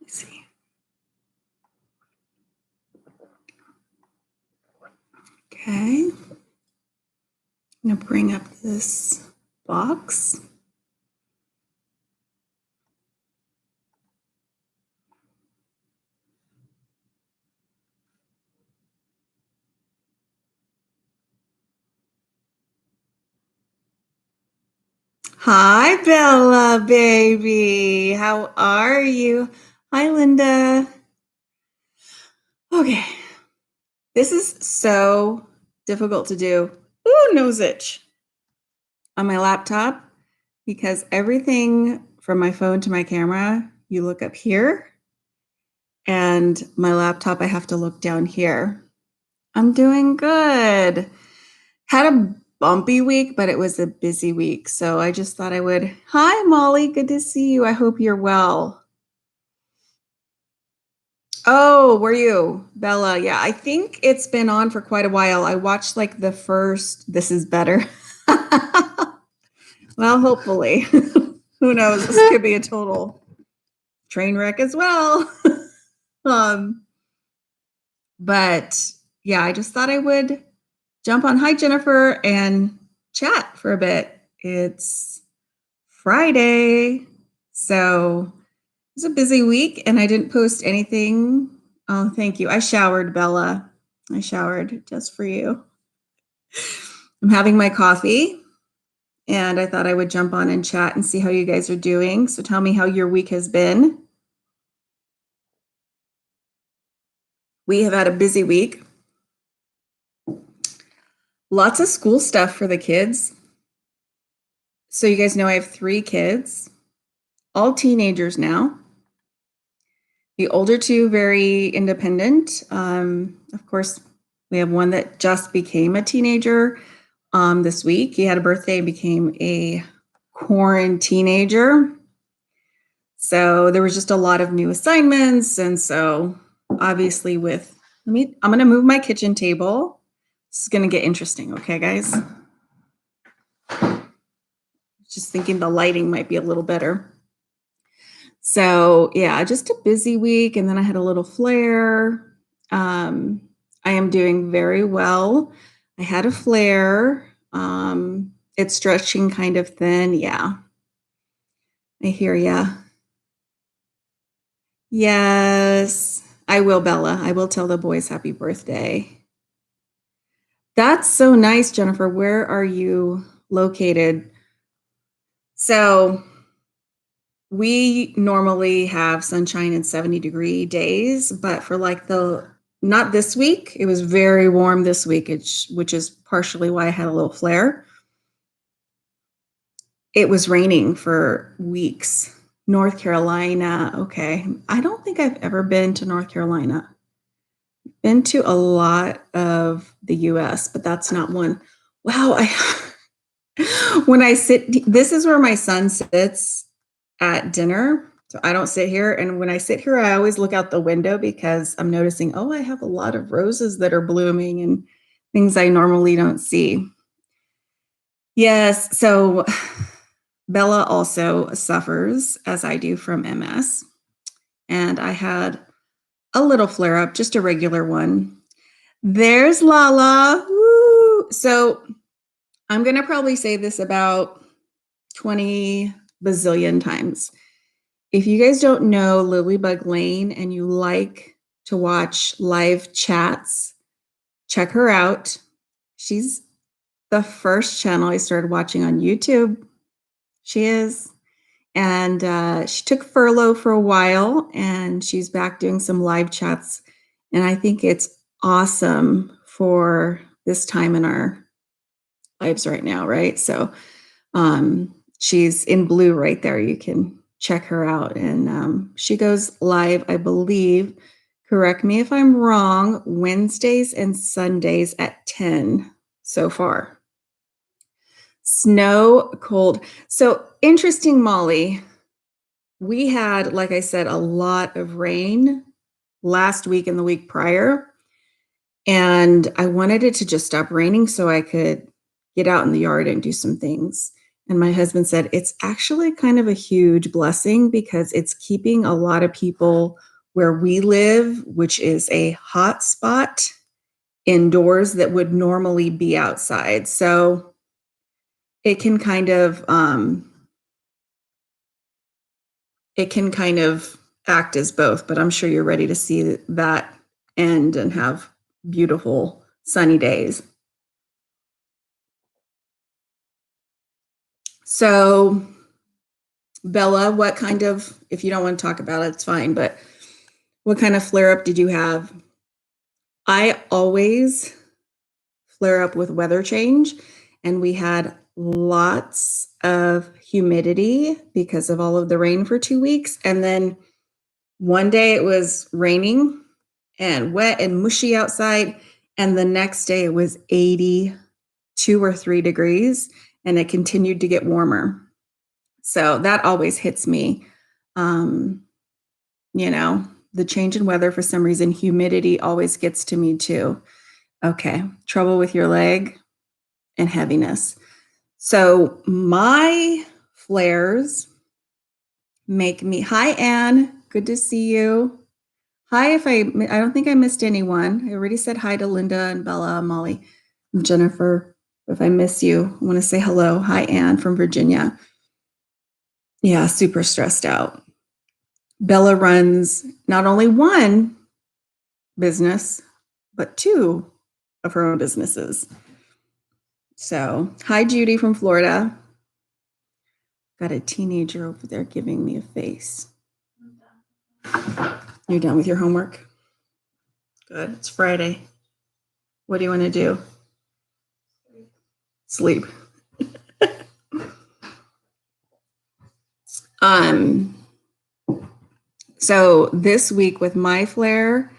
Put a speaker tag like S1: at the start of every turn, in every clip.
S1: Let's see. Okay. I'm going to bring up this box. Hi, Bella, baby. How are you? Hi, Linda. Okay. This is so difficult to do. Ooh, nose itch. On my laptop, because everything from my phone to my camera, you look up here, and my laptop, I have to look down here. I'm doing good. Had a bumpy week, but it was a busy week. So I just thought I would. Hi, Molly. Good to see you. I hope you're well. Oh, were you? Bella. Yeah, I think it's been on for quite a while. I watched like the first, this is better. Well, hopefully. Who knows? This could be a total train wreck as well. um, but yeah, I just thought I would jump on. Hi, Jennifer, and chat for a bit. It's Friday. So it's a busy week, and I didn't post anything. Oh, thank you. I showered, Bella. I showered just for you. I'm having my coffee, and I thought I would jump on and chat and see how you guys are doing. So tell me how your week has been. We have had a busy week. Lots of school stuff for the kids. So you guys know I have 3 kids, all teenagers now. The older 2, very independent. Of course, we have one that just became a teenager this week. He had a birthday and became a quarantinager. So there was just a lot of new assignments. And so obviously I'm going to move my kitchen table. This is going to get interesting. Okay, guys? Just thinking the lighting might be a little better. So yeah, just a busy week. And then I had a little flare. I am doing very well. I had a flare. It's stretching kind of thin. Yeah. I hear ya. Yes, I will, Bella. I will tell the boys happy birthday. That's so nice, Jennifer. Where are you located? So we normally have sunshine and 70-degree days, but for like not this week, it was very warm this week, which is partially why I had a little flare. It was raining for weeks. North Carolina. Okay. I don't think I've ever been to North Carolina. Been to a lot of the US, but that's not one. Wow. When I sit, this is where my son sits at dinner. So I don't sit here. And when I sit here, I always look out the window because I'm noticing, oh, I have a lot of roses that are blooming and things I normally don't see. Yes. So Bella also suffers, as I do, from MS. And I had a little flare up, just a regular one. There's Lala. Woo! So I'm going to probably say this about 20 bazillion times. If you guys don't know Lilybug Lane and you like to watch live chats, check her out. She's the first channel I started watching on YouTube. She is. And she took furlough for a while, and she's back doing some live chats. And I think it's awesome for this time in our lives right now, right? So she's in blue right there. You can check her out. And she goes live, I believe, correct me if I'm wrong, Wednesdays and Sundays at 10 so far. Snow, cold. So interesting, Molly. We had, like I said, a lot of rain last week and the week prior. And I wanted it to just stop raining so I could get out in the yard and do some things. And my husband said, it's actually kind of a huge blessing because it's keeping a lot of people where we live, which is a hot spot, indoors that would normally be outside. So it can kind of act as both, but I'm sure you're ready to see that end and have beautiful sunny days. So, Bella, what kind of, if you don't want to talk about it, it's fine, but what kind of flare up did you have? I always flare up with weather change, and we had lots of humidity because of all of the rain for 2 weeks. And then one day it was raining and wet and mushy outside, and the next day it was 82 or 3 degrees, and it continued to get warmer. So that always hits me. Um, the change in weather, for some reason, humidity always gets to me too. Okay, trouble with your leg and heaviness. So my flares make me, hi, Anne, good to see you. Hi, I don't think I missed anyone. I already said hi to Linda and Bella, Molly, and Jennifer. If I miss you, I want to say hello. Hi, Anne from Virginia. Yeah, super stressed out. Bella runs not only one business, but two of her own businesses. So, hi, Judy from Florida. Got a teenager over there giving me a face. You're done with your homework? Good. It's Friday. What do you want to do? Sleep. um so this week with my flare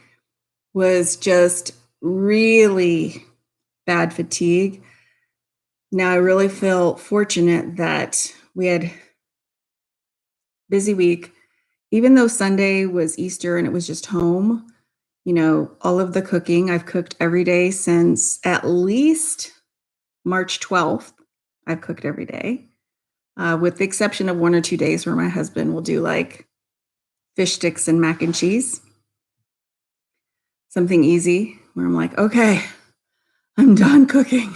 S1: was just really bad fatigue. Now I really feel fortunate that we had busy week. Even though Sunday was Easter and it was just home, all of the cooking, I've cooked every day since at least March 12th. I've cooked every day, with the exception of 1 or 2 days where my husband will do like fish sticks and mac and cheese. Something easy where I'm like, okay, I'm done cooking.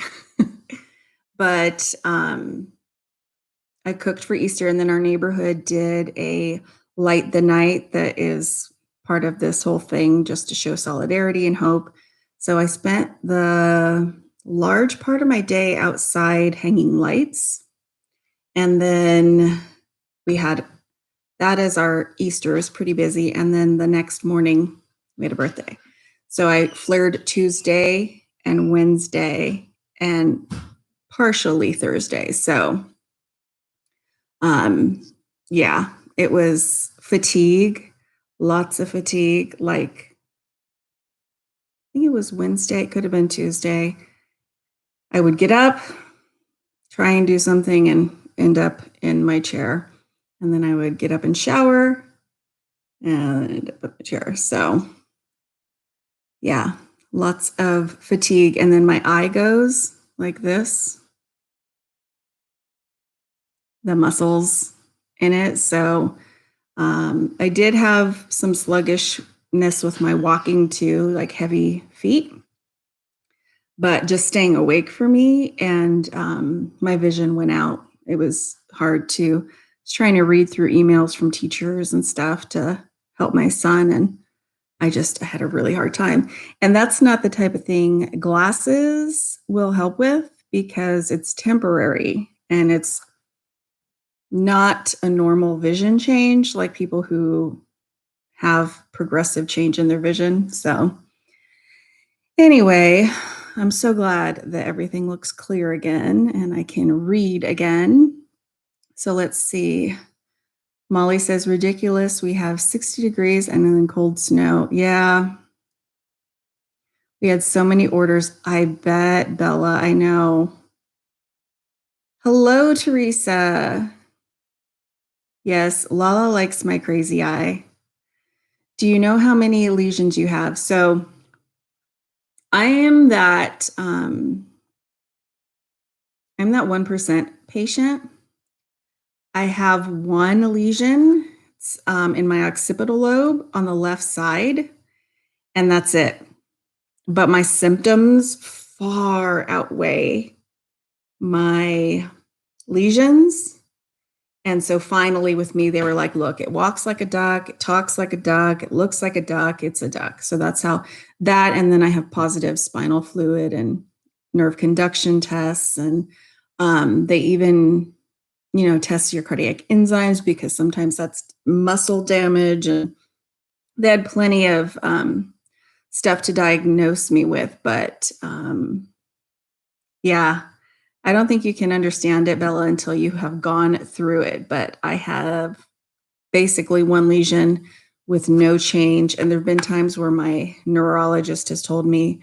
S1: But I cooked for Easter, and then our neighborhood did a light the night that is part of this whole thing just to show solidarity and hope. So I spent the large part of my day outside hanging lights. And then we had that as our Easter is pretty busy. And then the next morning we had a birthday. So I flared Tuesday and Wednesday and partially Thursday. So yeah, it was fatigue, lots of fatigue. Like, I think it was Wednesday, it could have been Tuesday. I would get up, try and do something, and end up in my chair. And then I would get up and shower and end up in my chair. So, yeah, lots of fatigue. And then my eye goes like this, the muscles in it. So, I did have some sluggishness with my walking too, like heavy feet, but just staying awake for me, and my vision went out. It was hard to, I was trying to read through emails from teachers and stuff to help my son, and I had a really hard time. And that's not the type of thing glasses will help with because it's temporary and it's not a normal vision change like people who have progressive change in their vision. So, anyway, I'm so glad that everything looks clear again and I can read again. So, let's see. Molly says, ridiculous. We have 60 degrees and then cold snow. Yeah. We had so many orders. I bet, Bella. I know. Hello, Teresa. Yes, Lala likes my crazy eye. Do you know how many lesions you have? So I am that I'm that 1% patient. I have one lesion. It's in my occipital lobe on the left side, and that's it. But my symptoms far outweigh my lesions. And so finally, with me, they were like, look, it walks like a duck, it talks like a duck, it looks like a duck, it's a duck. So that's how that. And then I have positive spinal fluid and nerve conduction tests. And they even, test your cardiac enzymes because sometimes that's muscle damage. And they had plenty of stuff to diagnose me with. But yeah, I don't think you can understand it, Bella, until you have gone through it. But I have basically one lesion with no change. And there have been times where my neurologist has told me,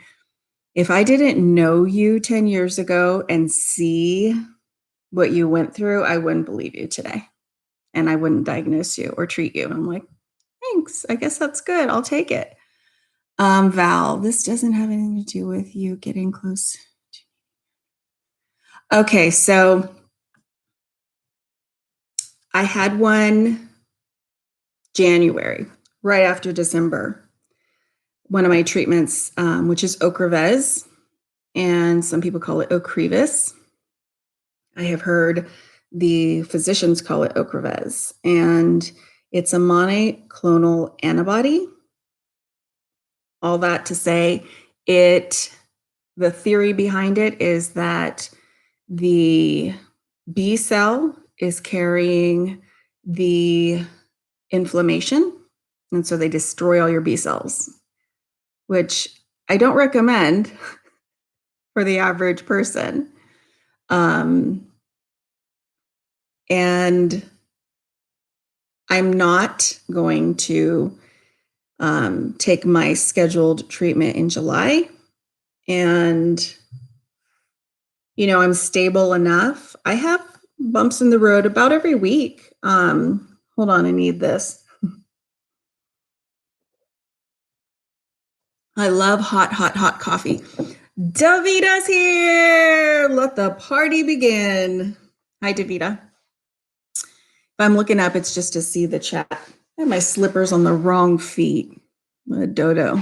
S1: if I didn't know you 10 years ago and see what you went through, I wouldn't believe you today. And I wouldn't diagnose you or treat you. And I'm like, thanks. I guess that's good. I'll take it. Val, this doesn't have anything to do with you getting close. Okay, so I had one January, right after December. One of my treatments, which is Ocrevus, and some people call it Ocrevus. I have heard the physicians call it Ocrevus, and it's a monoclonal antibody. All that to say, the theory behind it is that the B cell is carrying the inflammation, and so they destroy all your B cells, which I don't recommend for the average person. And I'm not going to take my scheduled treatment in July. And, I'm stable enough. I have bumps in the road about every week. Hold on, I need this. I love hot, hot, hot coffee. Davita's here. Let the party begin. Hi, Davita. If I'm looking up, it's just to see the chat. I have my slippers on the wrong feet. I'm a dodo.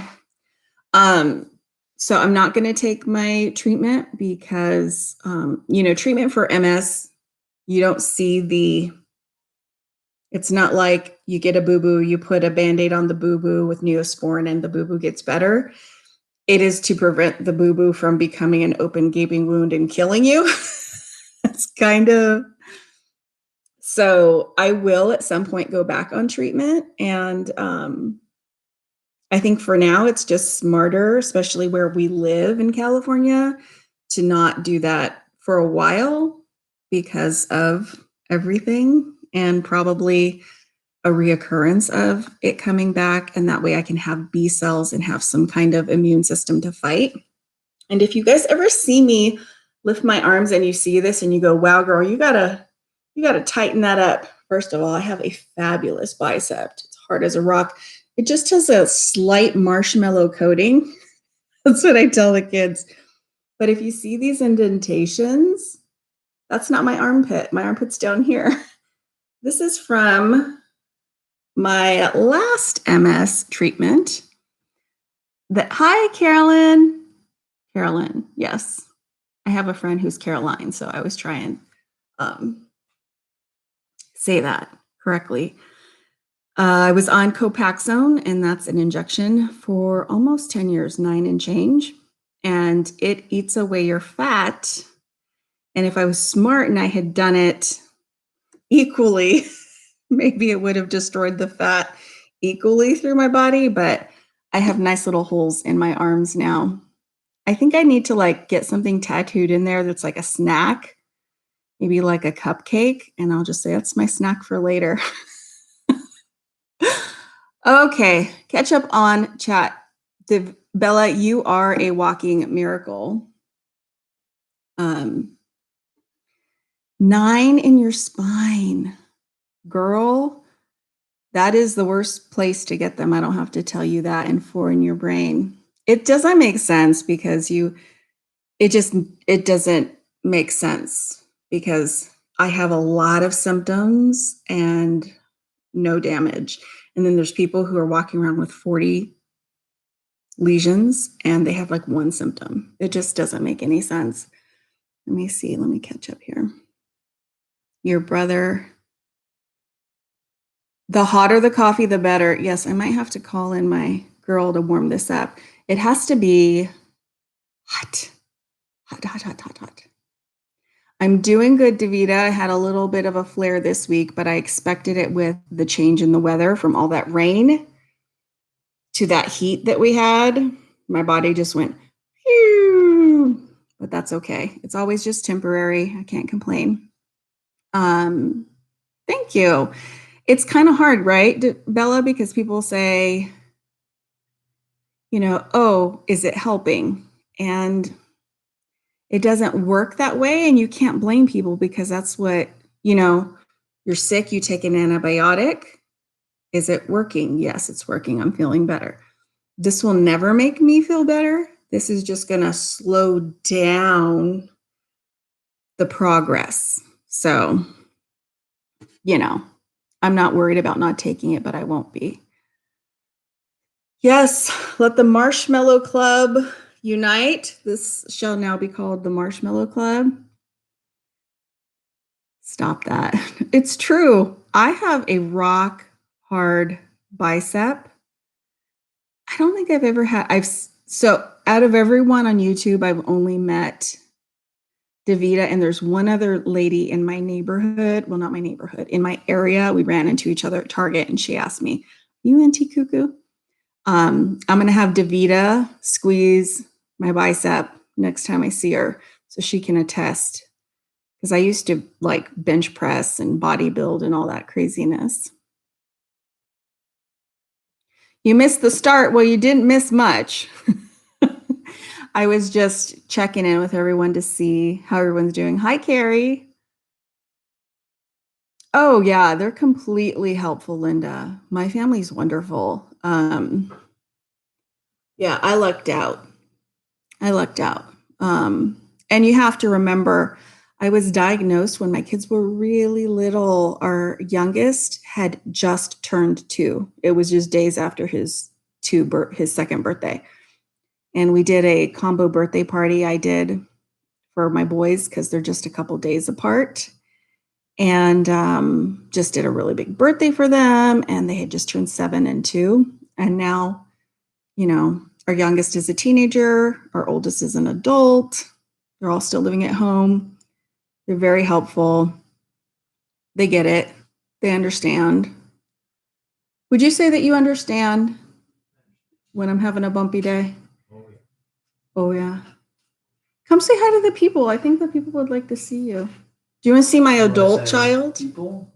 S1: So I'm not going to take my treatment because, treatment for MS, you don't see it's not like you get a boo-boo, you put a Band-Aid on the boo-boo with Neosporin and the boo-boo gets better. It is to prevent the boo-boo from becoming an open gaping wound and killing you. It's kind of, so I will at some point go back on treatment. And I think for now it's just smarter, especially where we live in California, to not do that for a while because of everything and probably a reoccurrence of it coming back. And that way I can have B cells and have some kind of immune system to fight. And if you guys ever see me lift my arms and you see this and you go, wow, girl, you gotta tighten that up. First of all, I have a fabulous bicep. It's hard as a rock. It just has a slight marshmallow coating. That's what I tell the kids. But if you see these indentations, that's not my armpit. My armpit's down here. This is from my last MS treatment. Hi, Carolyn. Carolyn, yes. I have a friend who's Caroline, so I was trying say that correctly. I was on Copaxone, and that's an injection for almost 10 years, 9 and change. And it eats away your fat. And if I was smart and I had done it equally, maybe it would have destroyed the fat equally through my body. But I have nice little holes in my arms now. I think I need to get something tattooed in there that's like a snack, maybe like a cupcake. And I'll just say that's my snack for later. Okay, catch up on chat. Bella, you are a walking miracle. 9 in your spine. Girl, that is the worst place to get them. I don't have to tell you that. And 4 in your brain. It doesn't make sense because it doesn't make sense because I have a lot of symptoms and no damage. And then there's people who are walking around with 40 lesions and they have like one symptom. It just doesn't make any sense. Let me see. Let me catch up here. Your brother. The hotter the coffee, the better. Yes, I might have to call in my girl to warm this up. It has to be hot, hot, hot, hot, hot, hot. I'm doing good, Davita. I had a little bit of a flare this week, but I expected it with the change in the weather from all that rain to that heat that we had. My body just went, phew, but that's okay. It's always just temporary. I can't complain. Thank you. It's kind of hard, right, Bella? Because people say, oh, is it helping? And it doesn't work that way. And you can't blame people because that's what, you're sick, you take an antibiotic. Is it working? Yes, it's working. I'm feeling better. This will never make me feel better. This is just going to slow down the progress. So, I'm not worried about not taking it, but I won't be. Yes, let the Marshmallow Club unite. This shall now be called the Marshmallow Club. Stop that. It's true. I have a rock hard bicep. I don't think I've ever had, so out of everyone on YouTube, I've only met Davita, and there's one other lady in my neighborhood. Well, not my neighborhood, in my area. We ran into each other at Target and she asked me, you Auntie Coo Coo? I'm going to have Davita squeeze my bicep next time I see her so she can attest. Because I used to like bench press and bodybuild and all that craziness. You missed the start. Well, you didn't miss much. I was just checking in with everyone to see how everyone's doing. Hi, Carrie. Oh, yeah, they're completely helpful, Linda. My family's wonderful. Yeah, I lucked out. And you have to remember, I was diagnosed when my kids were really little. Our youngest had just turned 2. It was just days after his second birthday. And we did a combo birthday party I did for my boys because they're just a couple days apart. And just did a really big birthday for them. And they had just turned 7 and 2. And now, our youngest is a teenager. Our oldest is an adult. They're all still living at home. They're very helpful. They get it. They understand. Would you say that you understand when I'm having a bumpy day? Oh, yeah. Come say hi to the people. I think the people would like to see you. Do you want to see my adult child?
S2: People?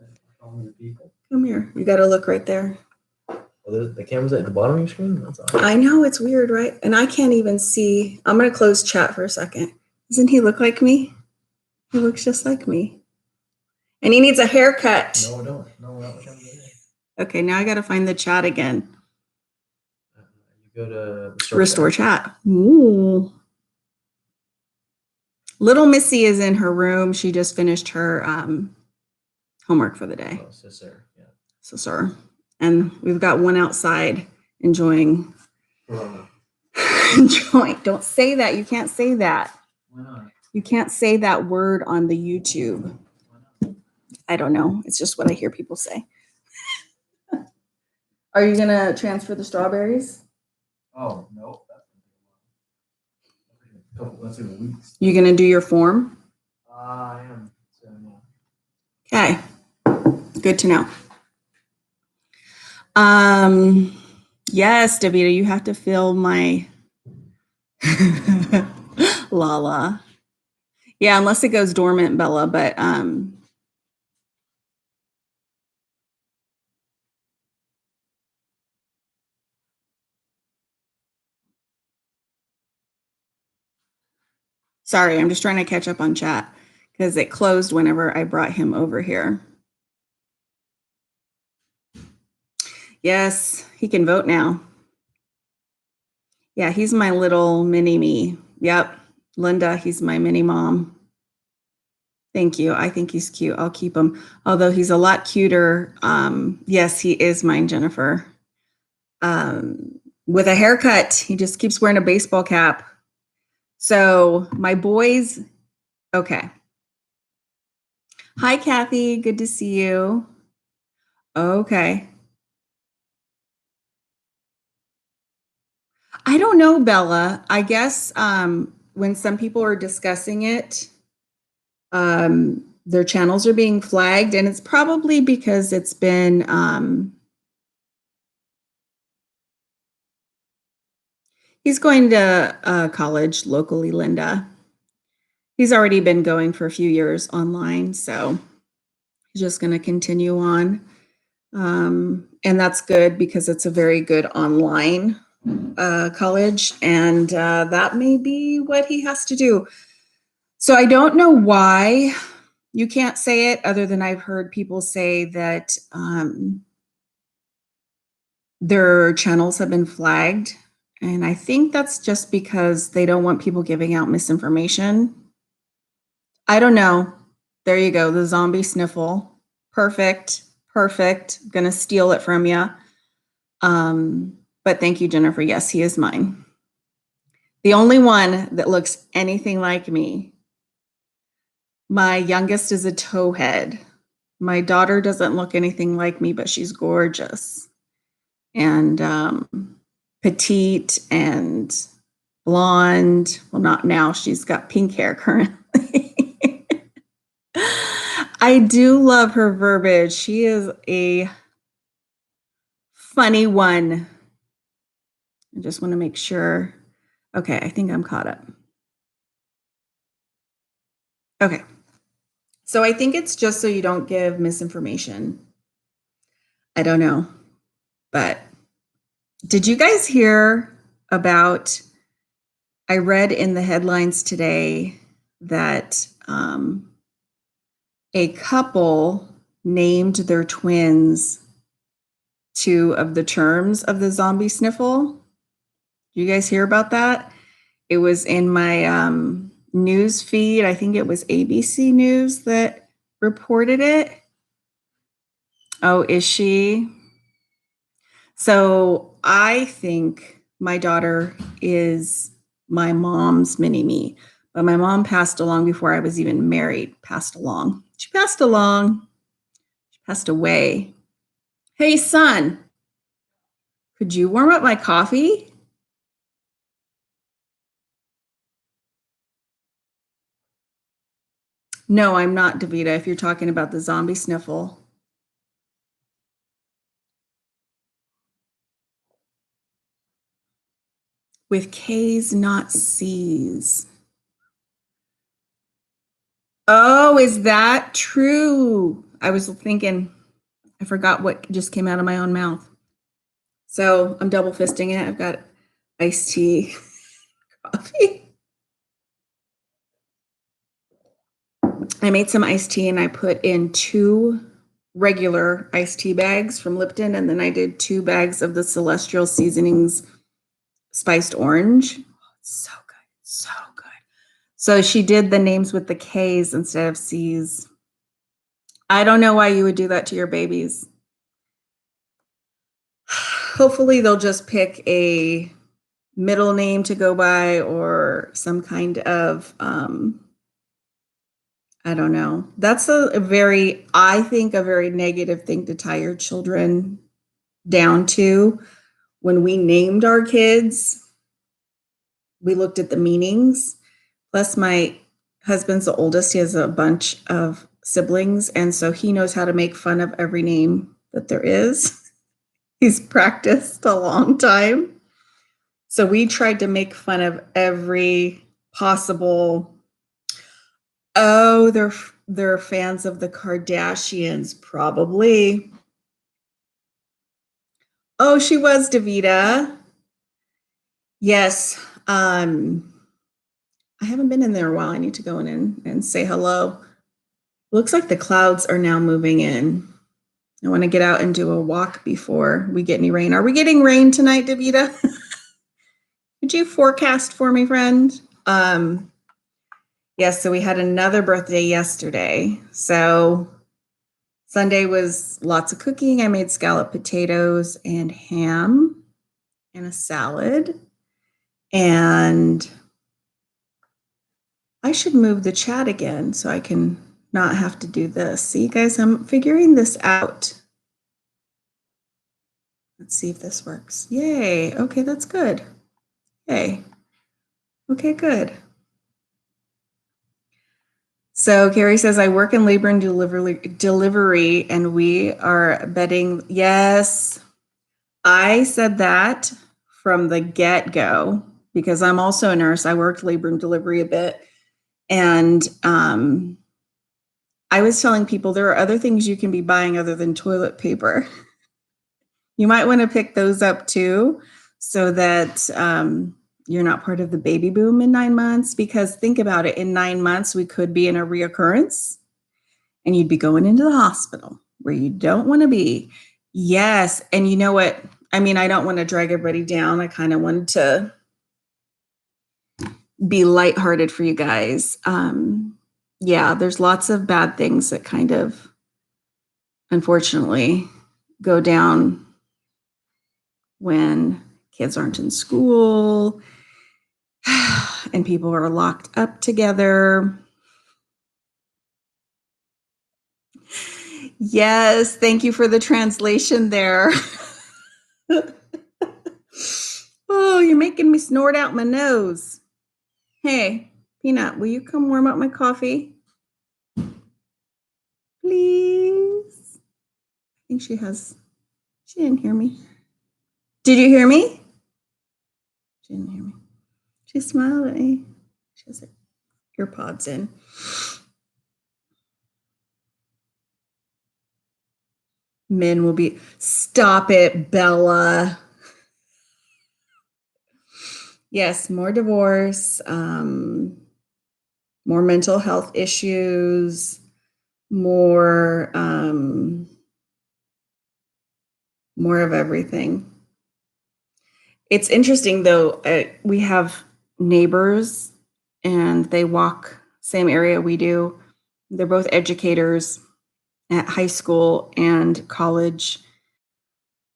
S1: Come here. You got to look right there.
S2: Oh, the camera's at the bottom of your screen? That's awesome.
S1: I know, it's weird, right? And I can't even see. I'm going to close chat for a second. Doesn't he look like me? He looks just like me. And he needs a haircut.
S2: No, I don't. No, we're not looking at it.
S1: Okay, now I got to find the chat again.
S2: You go to
S1: Restore chat. Ooh. Little Missy is in her room. She just finished her homework for the day.
S2: Oh, sister, yeah.
S1: Sister. And we've got one outside enjoying.
S2: Corona.
S1: Don't say that. You can't say that.
S2: Why not?
S1: You can't say that word on the YouTube. I don't know. It's just what I hear people say. Are you going to transfer the strawberries?
S2: Oh, no. That's in weeks.
S1: You going to do your form?
S2: I am. So, yeah.
S1: Okay. Good to know. Yes, Davida, you have to fill my Lala. Yeah, unless it goes dormant, Bella, but sorry, I'm just trying to catch up on chat because it closed whenever I brought him over here. Yes, he can vote now. Yeah, he's my little mini me. Yep. Linda, he's my mini mom. Thank you. I think he's cute. I'll keep him. Although he's a lot cuter. Yes, he is mine, Jennifer. With a haircut. He just keeps wearing a baseball cap. So my boys, okay. Hi, Kathy. Good to see you. Okay. I don't know, Bella. I guess when some people are discussing it, their channels are being flagged, and it's probably because it's been he's going to college locally, Linda. He's already been going for a few years online, so he's just going to continue on. And that's good because it's a very good online college, and that may be what he has to do. So I don't know why you can't say it, other than I've heard people say that their channels have been flagged. And I think that's just because they don't want people giving out misinformation. I don't know. There you go. The zombie sniffle. Perfect. Perfect. Gonna steal it from you. But thank you, Jennifer. Yes, he is mine. The only one that looks anything like me. My youngest is a towhead. My daughter doesn't look anything like me, but she's gorgeous and petite and blonde. Well, not now. She's got pink hair currently. I do love her verbiage. She is a funny one. I just want to make sure. Okay, I think I'm caught up. Okay. So I think it's just so you don't give misinformation. I don't know. But did you guys hear about? I read in the headlines today that a couple named their twins two of the terms of the zombie sniffle. You guys hear about that? It was in my news feed. I think it was ABC News that reported it. Oh, is she? So I think my daughter is my mom's mini me, but my mom passed along before I was even married. She passed along. She passed away. Hey, son, could you warm up my coffee? No, I'm not, Davita, if you're talking about the zombie sniffle. With K's, not C's. Oh, is that true? I was thinking, I forgot what just came out of my own mouth. So I'm double fisting it. I've got iced tea, coffee. I made some iced tea and I put in 2 regular iced tea bags from Lipton, and then I did 2 bags of the Celestial Seasonings spiced orange. So good, so good. So she did the names with the K's instead of C's. I don't know why you would do that to your babies. Hopefully they'll just pick a middle name to go by or some kind of I don't know. That's I think a very negative thing to tie your children down to. When we named our kids, we looked at the meanings. Plus, my husband's the oldest. He has a bunch of siblings, and so he knows how to make fun of every name that there is. He's practiced a long time. So we tried to make fun of every possible. Oh, they're fans of the Kardashians, probably. Oh, she was Davita. Yes. I haven't been in there a while. I need to go in and say hello. Looks like the clouds are now moving in. I want to get out and do a walk before we get any rain. Are we getting rain tonight, Davita? Could you forecast for me, friend? Yes, so we had another birthday yesterday. So Sunday was lots of cooking. I made scalloped potatoes and ham and a salad. And I should move the chat again so I can not have to do this. See, guys, I'm figuring this out. Let's see if this works. Yay. Okay, that's good. Yay. Okay, good. So Carrie says, I work in labor and delivery, and we are betting. Yes, I said that from the get-go because I'm also a nurse. I worked labor and delivery a bit. And I was telling people there are other things you can be buying other than toilet paper. You might want to pick those up too so that you're not part of the baby boom in 9 months. Because think about it, in 9 months, we could be in a reoccurrence and you'd be going into the hospital where you don't want to be. Yes. And you know what? I mean, I don't want to drag everybody down. I kind of wanted to be lighthearted for you guys. Yeah, there's lots of bad things that kind of, unfortunately, go down when kids aren't in school and people are locked up together. Yes, thank you for the translation there. Oh, you're making me snort out my nose. Hey, Peanut, will you come warm up my coffee? Please. I think she didn't hear me. Did you hear me? She didn't hear me. She smiled at me. She has her earpods in. Men will be, stop it, Bella. Yes, more divorce, more mental health issues, more of everything. It's interesting though, we have neighbors and they walk same area we do. They're both educators at high school and college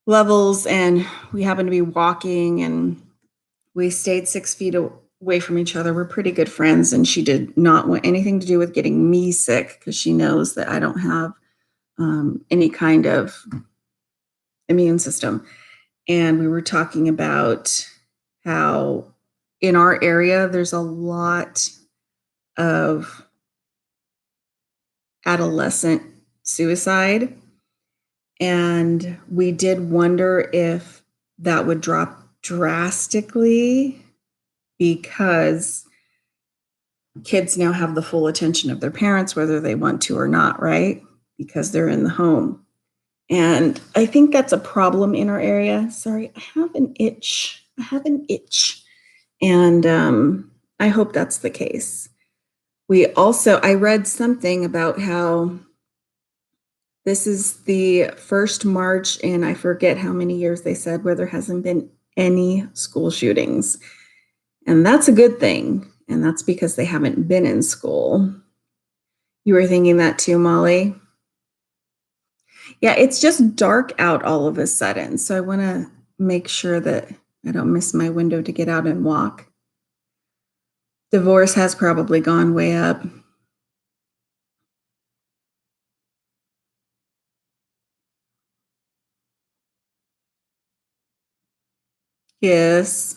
S1: levels, and we happen to be walking and we stayed 6 feet away from each other. We're pretty good friends, and she did not want anything to do with getting me sick because she knows that I don't have any kind of immune system. And we were talking about how in our area there's a lot of adolescent suicide, and we did wonder if that would drop drastically because kids now have the full attention of their parents, whether they want to or not, right? Because they're in the home. And I think that's a problem in our area. Sorry, I have an itch. And I hope that's the case. I read something about how this is the first March in I forget how many years they said where there hasn't been any school shootings. And that's a good thing. And that's because they haven't been in school. You were thinking that too, Molly? Yeah, it's just dark out all of a sudden. So I want to make sure that I don't miss my window to get out and walk. Divorce has probably gone way up. Yes.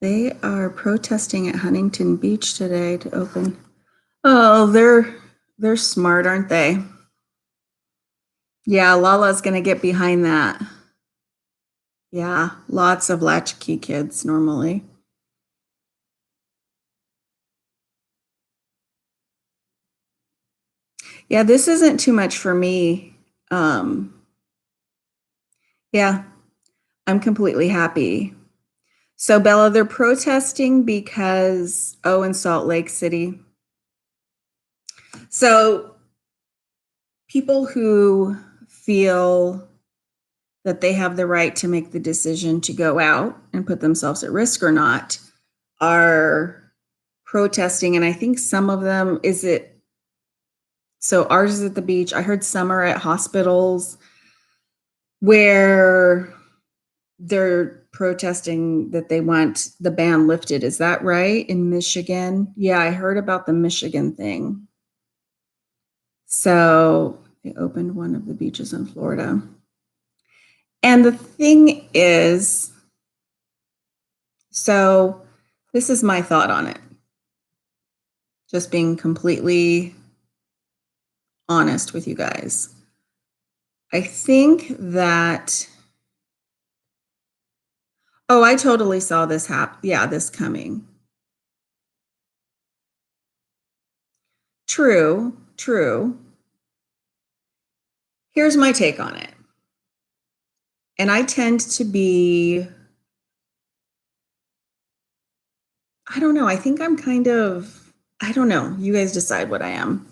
S1: They are protesting at Huntington Beach today to open. Oh, they're smart, aren't they? Yeah, Lala's going to get behind that. Yeah, lots of latchkey kids normally. Yeah, this isn't too much for me. Yeah, I'm completely happy. So, Bella, they're protesting because, in Salt Lake City. So, people who feel that they have the right to make the decision to go out and put themselves at risk or not, are protesting. And I think some of them, so ours is at the beach. I heard some are at hospitals where they're protesting that they want the ban lifted. Is that right? In Michigan? Yeah, I heard about the Michigan thing. So they opened one of the beaches in Florida. And the thing is, so this is my thought on it. Just being completely honest with you guys. I think that, oh, I totally saw this this coming. True, true. Here's my take on it. And I tend to be, I don't know, I think I'm kind of, I don't know, you guys decide what I am.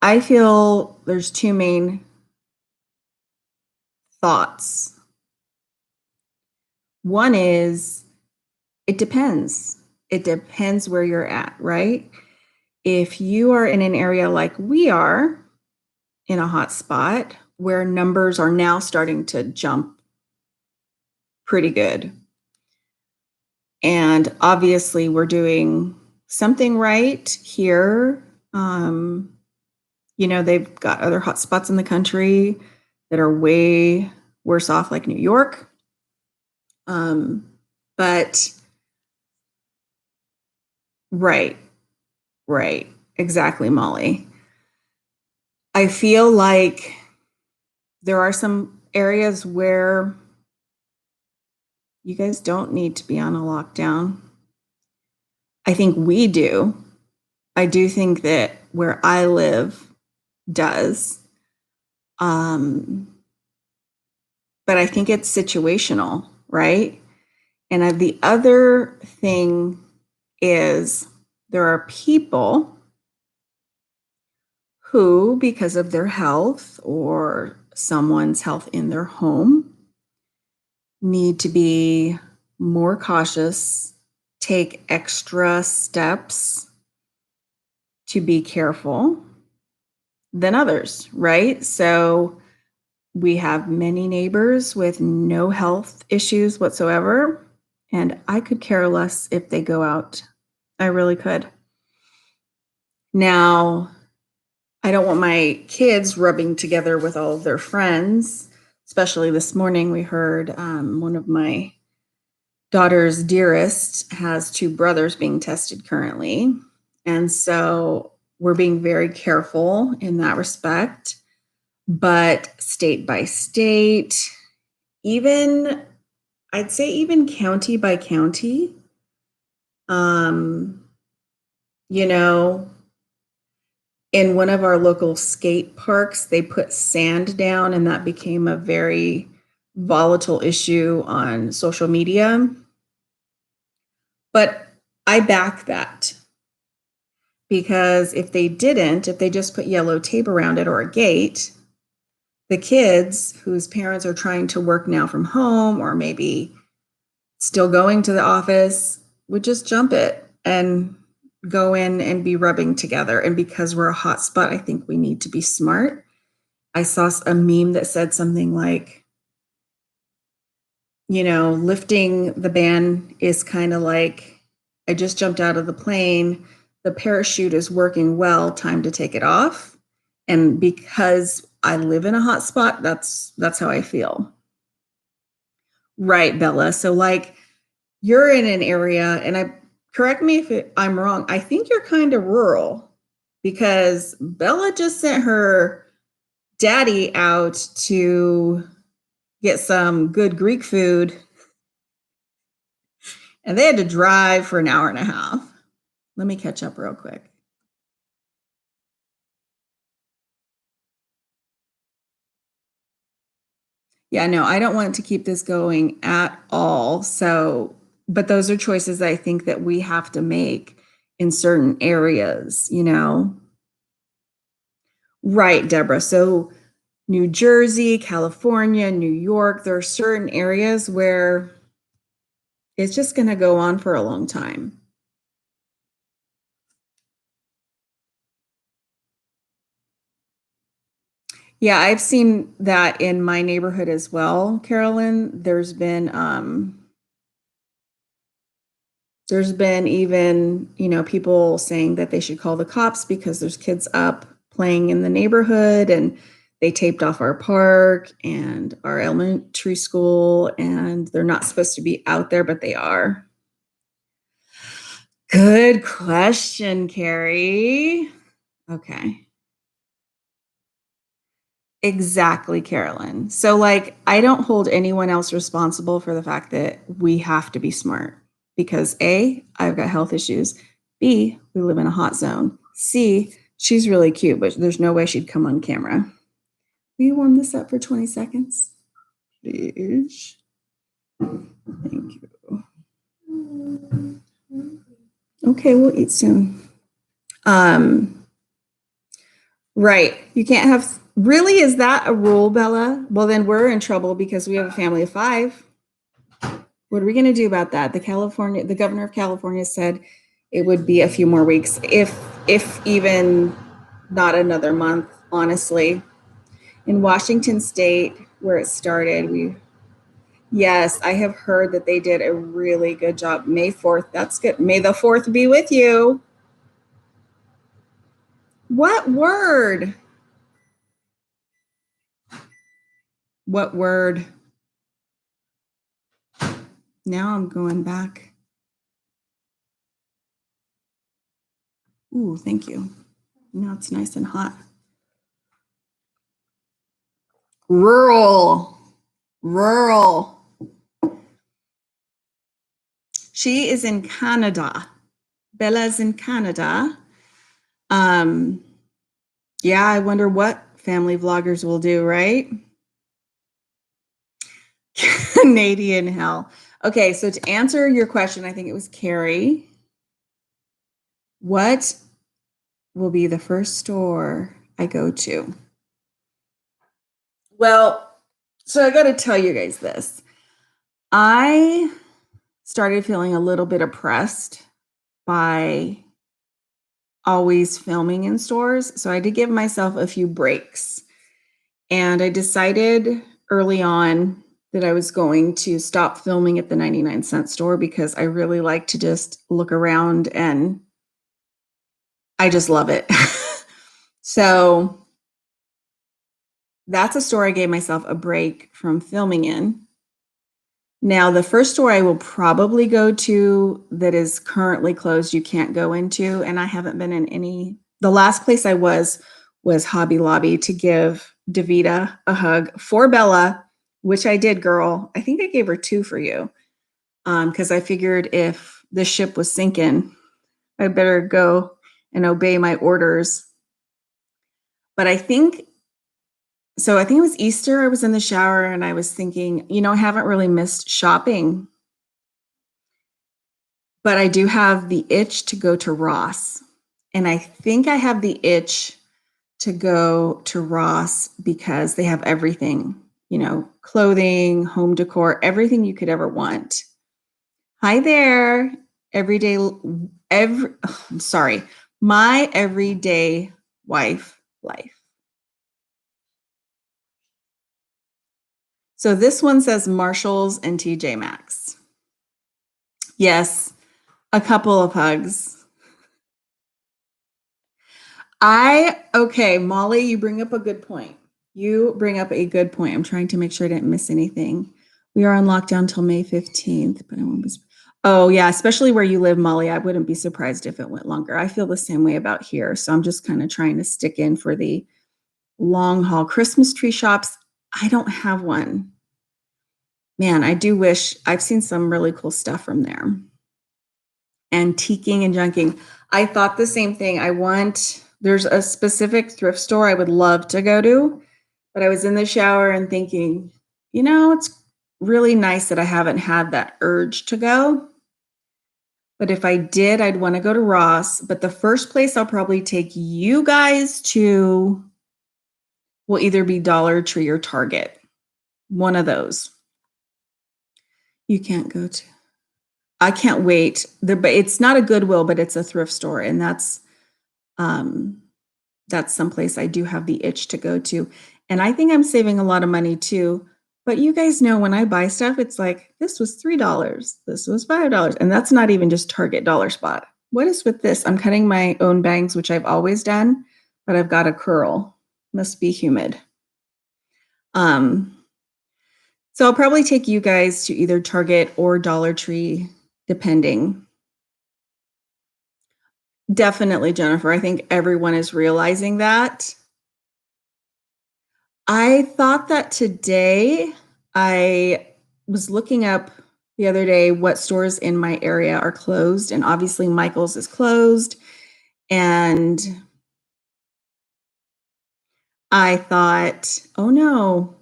S1: I feel there's two main thoughts. One is, it depends. It depends where you're at, right? If you are in an area like we are, in a hot spot where numbers are now starting to jump pretty good. And obviously, we're doing something right here. They've got other hot spots in the country that are way worse off, like New York. But right, exactly, Molly. I feel like there are some areas where you guys don't need to be on a lockdown. I think we do. I do think that where I live does. But I think it's situational, right? And the other thing is there are people who, because of their health or someone's health in their home, need to be more cautious, take extra steps to be careful than others, right? So we have many neighbors with no health issues whatsoever, and I could care less if they go out. I really could. Now, I don't want my kids rubbing together with all of their friends, especially this morning. We heard one of my daughter's dearest has two brothers being tested currently. And so we're being very careful in that respect. But state by state, I'd say even county by county, you know, in one of our local skate parks, they put sand down, and that became a very volatile issue on social media. But I back that because if they just put yellow tape around it or a gate, the kids whose parents are trying to work now from home or maybe still going to the office would just jump it and go in and be rubbing together. And because we're a hot spot, I think we need to be smart. I saw a meme that said something like, lifting the ban is kind of like, I just jumped out of the plane, the parachute is working well, time to take it off. And because I live in a hot spot, that's how I feel. Right, Bella. So like you're in an area, and correct me if I'm wrong, I think you're kind of rural because Bella just sent her daddy out to get some good Greek food, and they had to drive for an hour and a half. Let me catch up real quick. Yeah, no, I don't want to keep this going at all. So, but those are choices I think that we have to make in certain areas, Right, Deborah. So New Jersey, California, New York, there are certain areas where it's just going to go on for a long time. Yeah, I've seen that in my neighborhood as well, Carolyn. There's been even, people saying that they should call the cops because there's kids up playing in the neighborhood and they taped off our park and our elementary school and they're not supposed to be out there, but they are. Good question, Carrie. Okay. Exactly, Carolyn. So, I don't hold anyone else responsible for the fact that we have to be smart because A, I've got health issues. B, we live in a hot zone. C, she's really cute, but there's no way she'd come on camera. Will you warm this up for 20 seconds? Please. Thank you. Okay, we'll eat soon. Right. You can't have, really, is that a rule, Bella? Well, then we're in trouble because we have a family of 5. What are we going to do about that? The governor of California said it would be a few more weeks, if even not another month, honestly. In Washington State, where it started, yes, I have heard that they did a really good job. May 4th, that's good. May the 4th be with you. What word? What word? Now I'm going back. Ooh, thank you. Now it's nice and hot. Rural. She is in Canada. Bella's in Canada. Yeah, I wonder what family vloggers will do, right? Canadian hell. Okay, so to answer your question, I think it was Carrie. What will be the first store I go to? Well, so I got to tell you guys this. I started feeling a little bit oppressed by always filming in stores. So I had to give myself a few breaks. And I decided early on that I was going to stop filming at the 99-cent store because I really like to just look around and I just love it. So that's a store I gave myself a break from filming in. Now, the first store I will probably go to that is currently closed, you can't go into, and I haven't been in any. The last place I was Hobby Lobby to give Davita a hug for Bella, which I did, girl. I think I gave her 2 for you because I figured if the ship was sinking, I better go and obey my orders. But I think it was Easter. I was in the shower and I was thinking, I haven't really missed shopping, but I do have the itch to go to Ross. And I think I have the itch to go to Ross because they have everything, clothing, home decor, everything you could ever want. Hi there, my everyday wife life. So this one says Marshalls and TJ Maxx. Yes, a couple of hugs. Okay, Molly, you bring up a good point. I'm trying to make sure I didn't miss anything. We are on lockdown till May 15th, but I won't be. Oh, yeah, especially where you live, Molly. I wouldn't be surprised if it went longer. I feel the same way about here. So I'm just kind of trying to stick in for the long haul Christmas tree shops. I don't have one. Man, I do wish. I've seen some really cool stuff from there. Antiquing and junking. I thought the same thing. There's a specific thrift store I would love to go to, but I was in the shower and thinking, it's really nice that I haven't had that urge to go. But if I did, I'd want to go to Ross. But the first place I'll probably take you guys to will either be Dollar Tree or Target. One of those. You can't go to. I can't wait. But it's not a Goodwill, but it's a thrift store, and that's someplace I do have the itch to go to. And I think I'm saving a lot of money too. But you guys know when I buy stuff, it's like, this was $3, this was $5. And that's not even just Target Dollar Spot. What is with this? I'm cutting my own bangs, which I've always done, but I've got a curl. Must be humid. So I'll probably take you guys to either Target or Dollar Tree, depending. Definitely, Jennifer. I think everyone is realizing that. I thought that today. I was looking up the other day what stores in my area are closed, and obviously Michael's is closed. And I thought, oh no,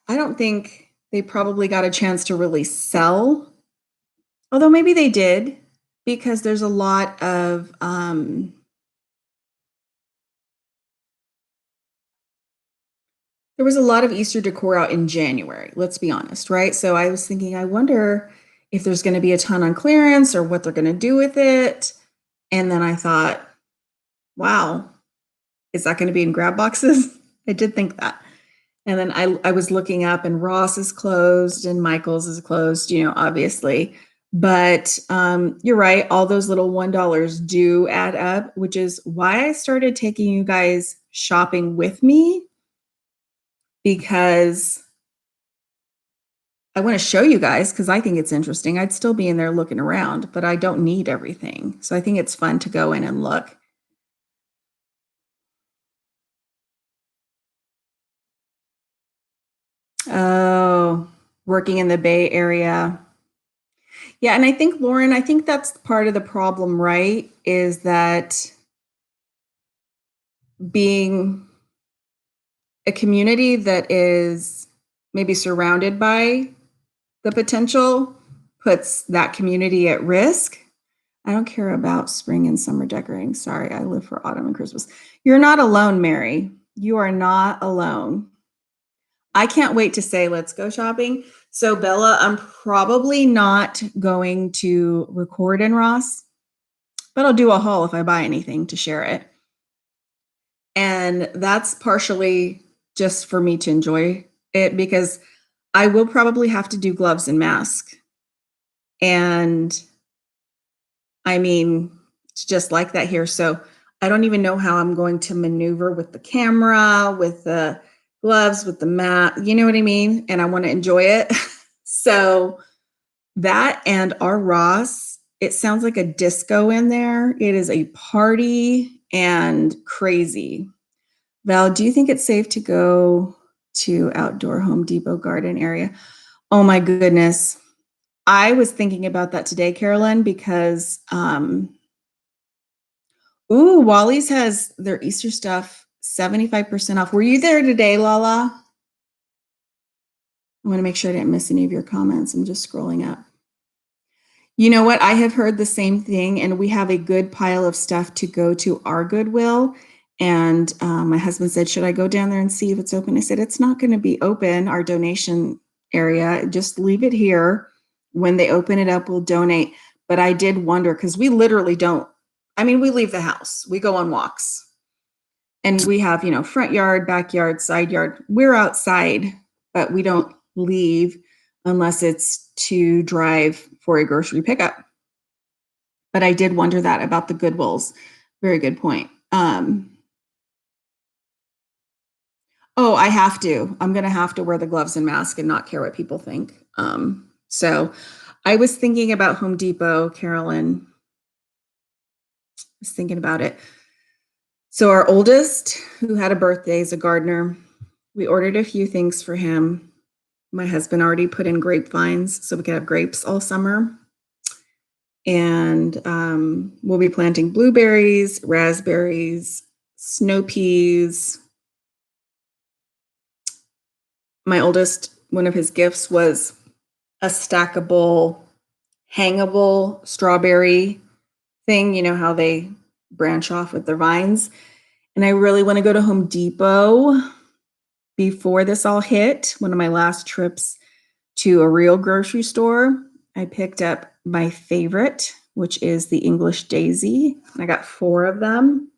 S1: I don't think they probably got a chance to really sell. Although maybe they did, because there's a lot of there was a lot of Easter decor out in January, let's be honest, right? So I was thinking, I wonder if there's going to be a ton on clearance or what they're going to do with it. And then I thought, wow, is that going to be in grab boxes? I did think that. And then I was looking up, and Ross is closed and Michael's is closed, obviously. But you're right, all those little $1 do add up, which is why I started taking you guys shopping with me, because I want to show you guys, because I think it's interesting. I'd still be in there looking around, but I don't need everything. So I think it's fun to go in and look. Oh, working in the Bay Area. Yeah, and I think, Lauren, I think that's part of the problem, right? Is that being a community that is maybe surrounded by the potential puts that community at risk. I don't care about spring and summer decorating. Sorry, I live for autumn and Christmas. You're not alone, Mary. You are not alone. I can't wait to say, let's go shopping. So Bella, I'm probably not going to record in Ross, but I'll do a haul if I buy anything to share it. And that's partially just for me to enjoy it, because I will probably have to do gloves and mask. And I mean, it's just like that here. So I don't even know how I'm going to maneuver with the camera, with the gloves, with the mat, you know what I mean? And I want to enjoy it. So that and our Ross, it sounds like a disco in there. It is a party and crazy. Val, do you think it's safe to go to outdoor Home Depot garden area? Oh my goodness. I was thinking about that today, Carolyn, because Wally's has their Easter stuff 75% off. Were you there today, Lala? I want to make sure I didn't miss any of your comments. I'm just scrolling up. You know what? I have heard the same thing, and we have a good pile of stuff to go to our Goodwill. And my husband said, should I go down there and see if it's open? I said, it's not going to be open, our donation area. Just leave it here. When they open it up, we'll donate. But I did wonder, because we literally don't, we leave the house. We go on walks. And we have, front yard, backyard, side yard. We're outside, but we don't leave unless it's to drive for a grocery pickup. But I did wonder that about the Goodwills. Very good point. I have to. I'm going to have to wear the gloves and mask and not care what people think. So I was thinking about Home Depot, Carolyn. I was thinking about it. So our oldest, who had a birthday, is a gardener. We ordered a few things for him. My husband already put in grapevines so we could have grapes all summer. And we'll be planting blueberries, raspberries, snow peas. My oldest, one of his gifts was a stackable, hangable strawberry thing. You know how they branch off with their vines. And I really want to go to Home Depot before this all hit, one of my last trips to a real grocery store, I picked up my favorite, which is the English daisy. I got 4 of them.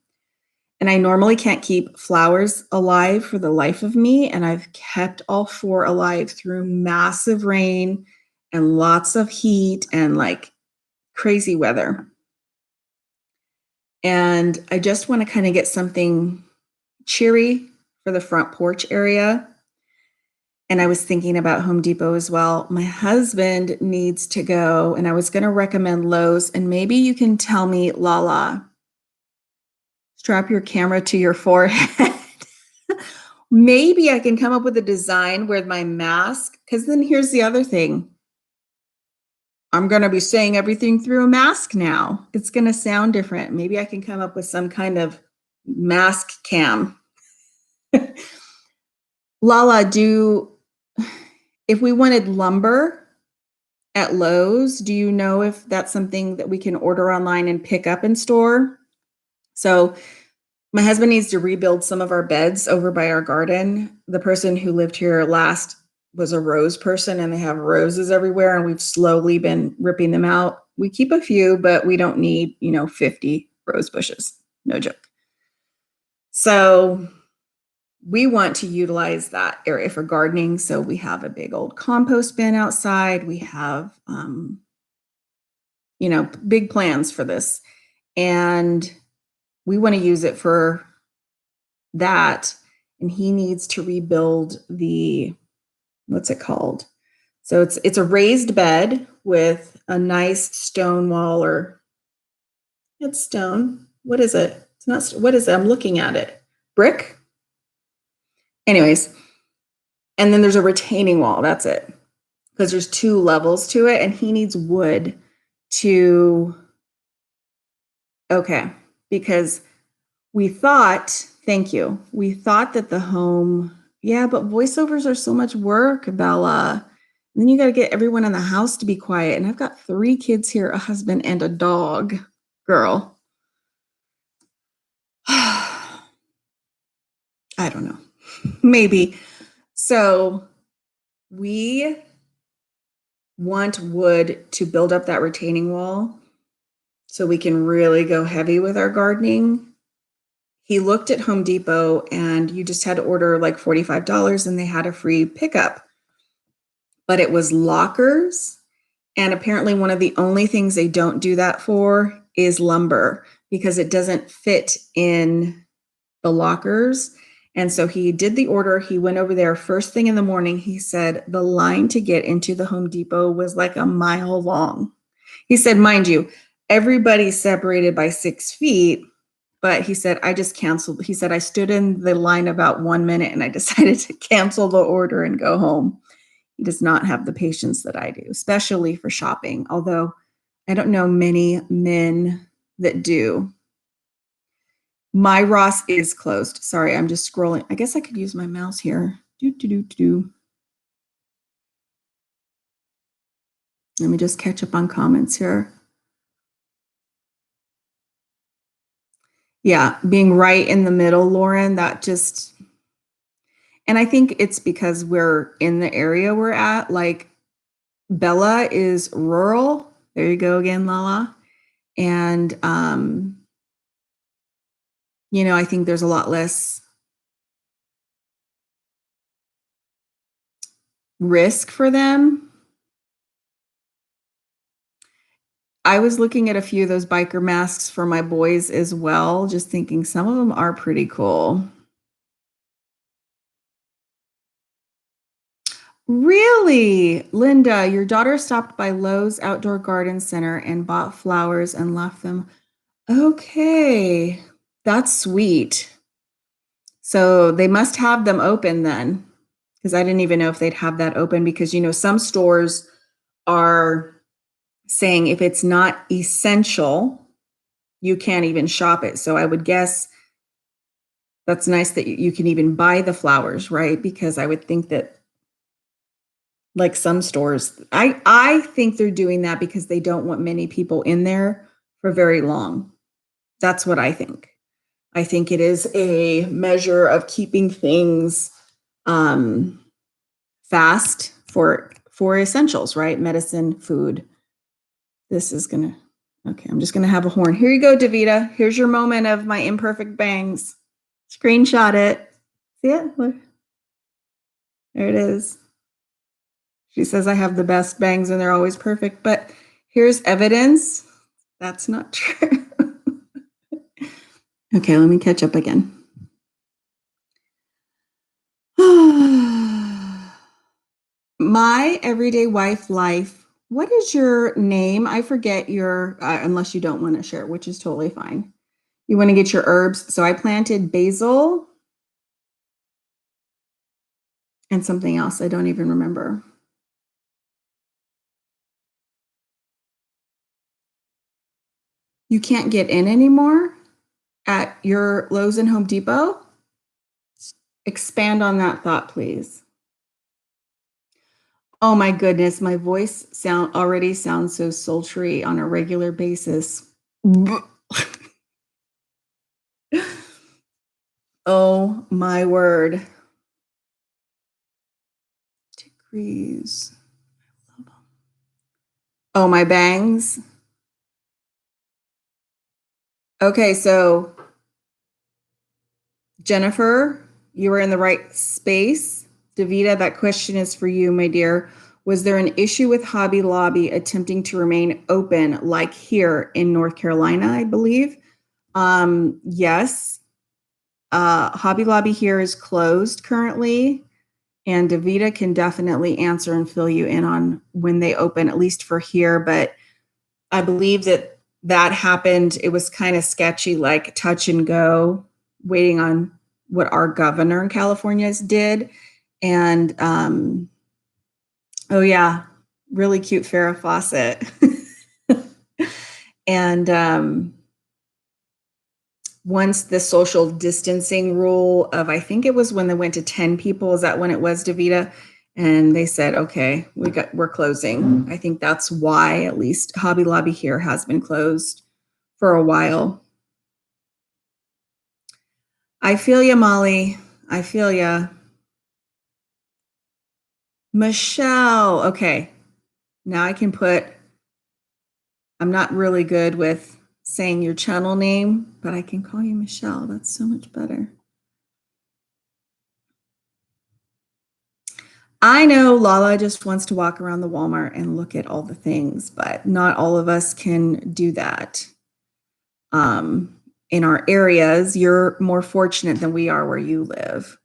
S1: And I normally can't keep flowers alive for the life of me. And I've kept all 4 alive through massive rain and lots of heat and like crazy weather. And I just want to kind of get something cheery for the front porch area. And I was thinking about Home Depot as well. My husband needs to go, and I was going to recommend Lowe's. And maybe you can tell me, Lala, strap your camera to your forehead. Maybe I can come up with a design where my mask, because then here's the other thing. I'm going to be saying everything through a mask now. It's going to sound different. Maybe I can come up with some kind of mask cam. Lala, if we wanted lumber at Lowe's, do you know if that's something that we can order online and pick up in store? So my husband needs to rebuild some of our beds over by our garden. The person who lived here last was a rose person, and they have roses everywhere, and we've slowly been ripping them out. We keep a few, but we don't need, 50 rose bushes. No joke. So we want to utilize that area for gardening. So we have a big old compost bin outside. We have, big plans for this. And we want to use it for that. And he needs to rebuild what's it called? So it's a raised bed with a nice stone wall, or it's stone. What is it? It's not, what is it? I'm looking at it. Brick? Anyways, and then there's a retaining wall. That's it. Because there's 2 levels to it, and he needs wood because we thought that the home, yeah, but voiceovers are so much work, Bella. And then you got to get everyone in the house to be quiet. And I've got 3 kids here, a husband and a dog. Girl. I don't know. Maybe. So we want wood to build up that retaining wall so we can really go heavy with our gardening. He looked at Home Depot, and you just had to order like $45 and they had a free pickup. But it was lockers. And apparently one of the only things they don't do that for is lumber, because it doesn't fit in the lockers. And so he did the order. He went over there first thing in the morning. He said the line to get into the Home Depot was like a mile long. He said, mind you, everybody's separated by 6 feet. But he said, I just canceled. He said, I stood in the line about 1 minute and I decided to cancel the order and go home. He does not have the patience that I do, especially for shopping. Although I don't know many men that do. My Ross is closed. Sorry, I'm just scrolling. I guess I could use my mouse here. Let me just catch up on comments here. Yeah, being right in the middle, Lauren, that just, and I think it's because we're in the area we're at. Like Bella is rural. There you go again, Lala. And, I think there's a lot less risk for them. I was looking at a few of those biker masks for my boys as well, just thinking some of them are pretty cool. Really? Linda, your daughter stopped by Lowe's Outdoor Garden Center and bought flowers and left them. Okay, that's sweet. So they must have them open then, because I didn't even know if they'd have that open, because, some stores are saying if it's not essential, you can't even shop it. So I would guess that's nice that you can even buy the flowers, right? Because I would think that, like some stores, I think they're doing that because they don't want many people in there for very long. That's what I think. I think it is a measure of keeping things fast for essentials, right? Medicine, food. This is gonna, okay, I'm just gonna have a horn. Here you go, Davita. Here's your moment of my imperfect bangs. Screenshot it. See it? Look. There it is. She says I have the best bangs and they're always perfect, but here's evidence. That's not true. Okay, let me catch up again. My everyday wife life. What is your name? I forget your, unless you don't want to share, which is totally fine. You want to get your herbs. So I planted basil and something else. I don't even remember. You can't get in anymore at your Lowe's and Home Depot? Expand on that thought, please. Oh my goodness, my voice already sounds so sultry on a regular basis. Oh my word. Degrees. Oh, my bangs. Okay, so Jennifer, you were in the right space. Davita, that question is for you, my dear. Was there an issue with Hobby Lobby attempting to remain open like here in North Carolina, I believe? Yes. Hobby Lobby here is closed currently, and Davita can definitely answer and fill you in on when they open, at least for here. But I believe that happened. It was kind of sketchy, like touch and go, waiting on what our governor in California did. And oh yeah, really cute Farrah Fawcett. And once the social distancing rule of, I think it was when they went to 10 people, is that when it was, Davita? And they said, okay, we're closing. I think that's why at least Hobby Lobby here has been closed for a while. I feel you, Molly. I feel you. Michelle. Okay. Now I can I'm not really good with saying your channel name, but I can call you Michelle. That's so much better. I know Lala just wants to walk around the Walmart and look at all the things, but not all of us can do that. In our areas, you're more fortunate than we are where you live.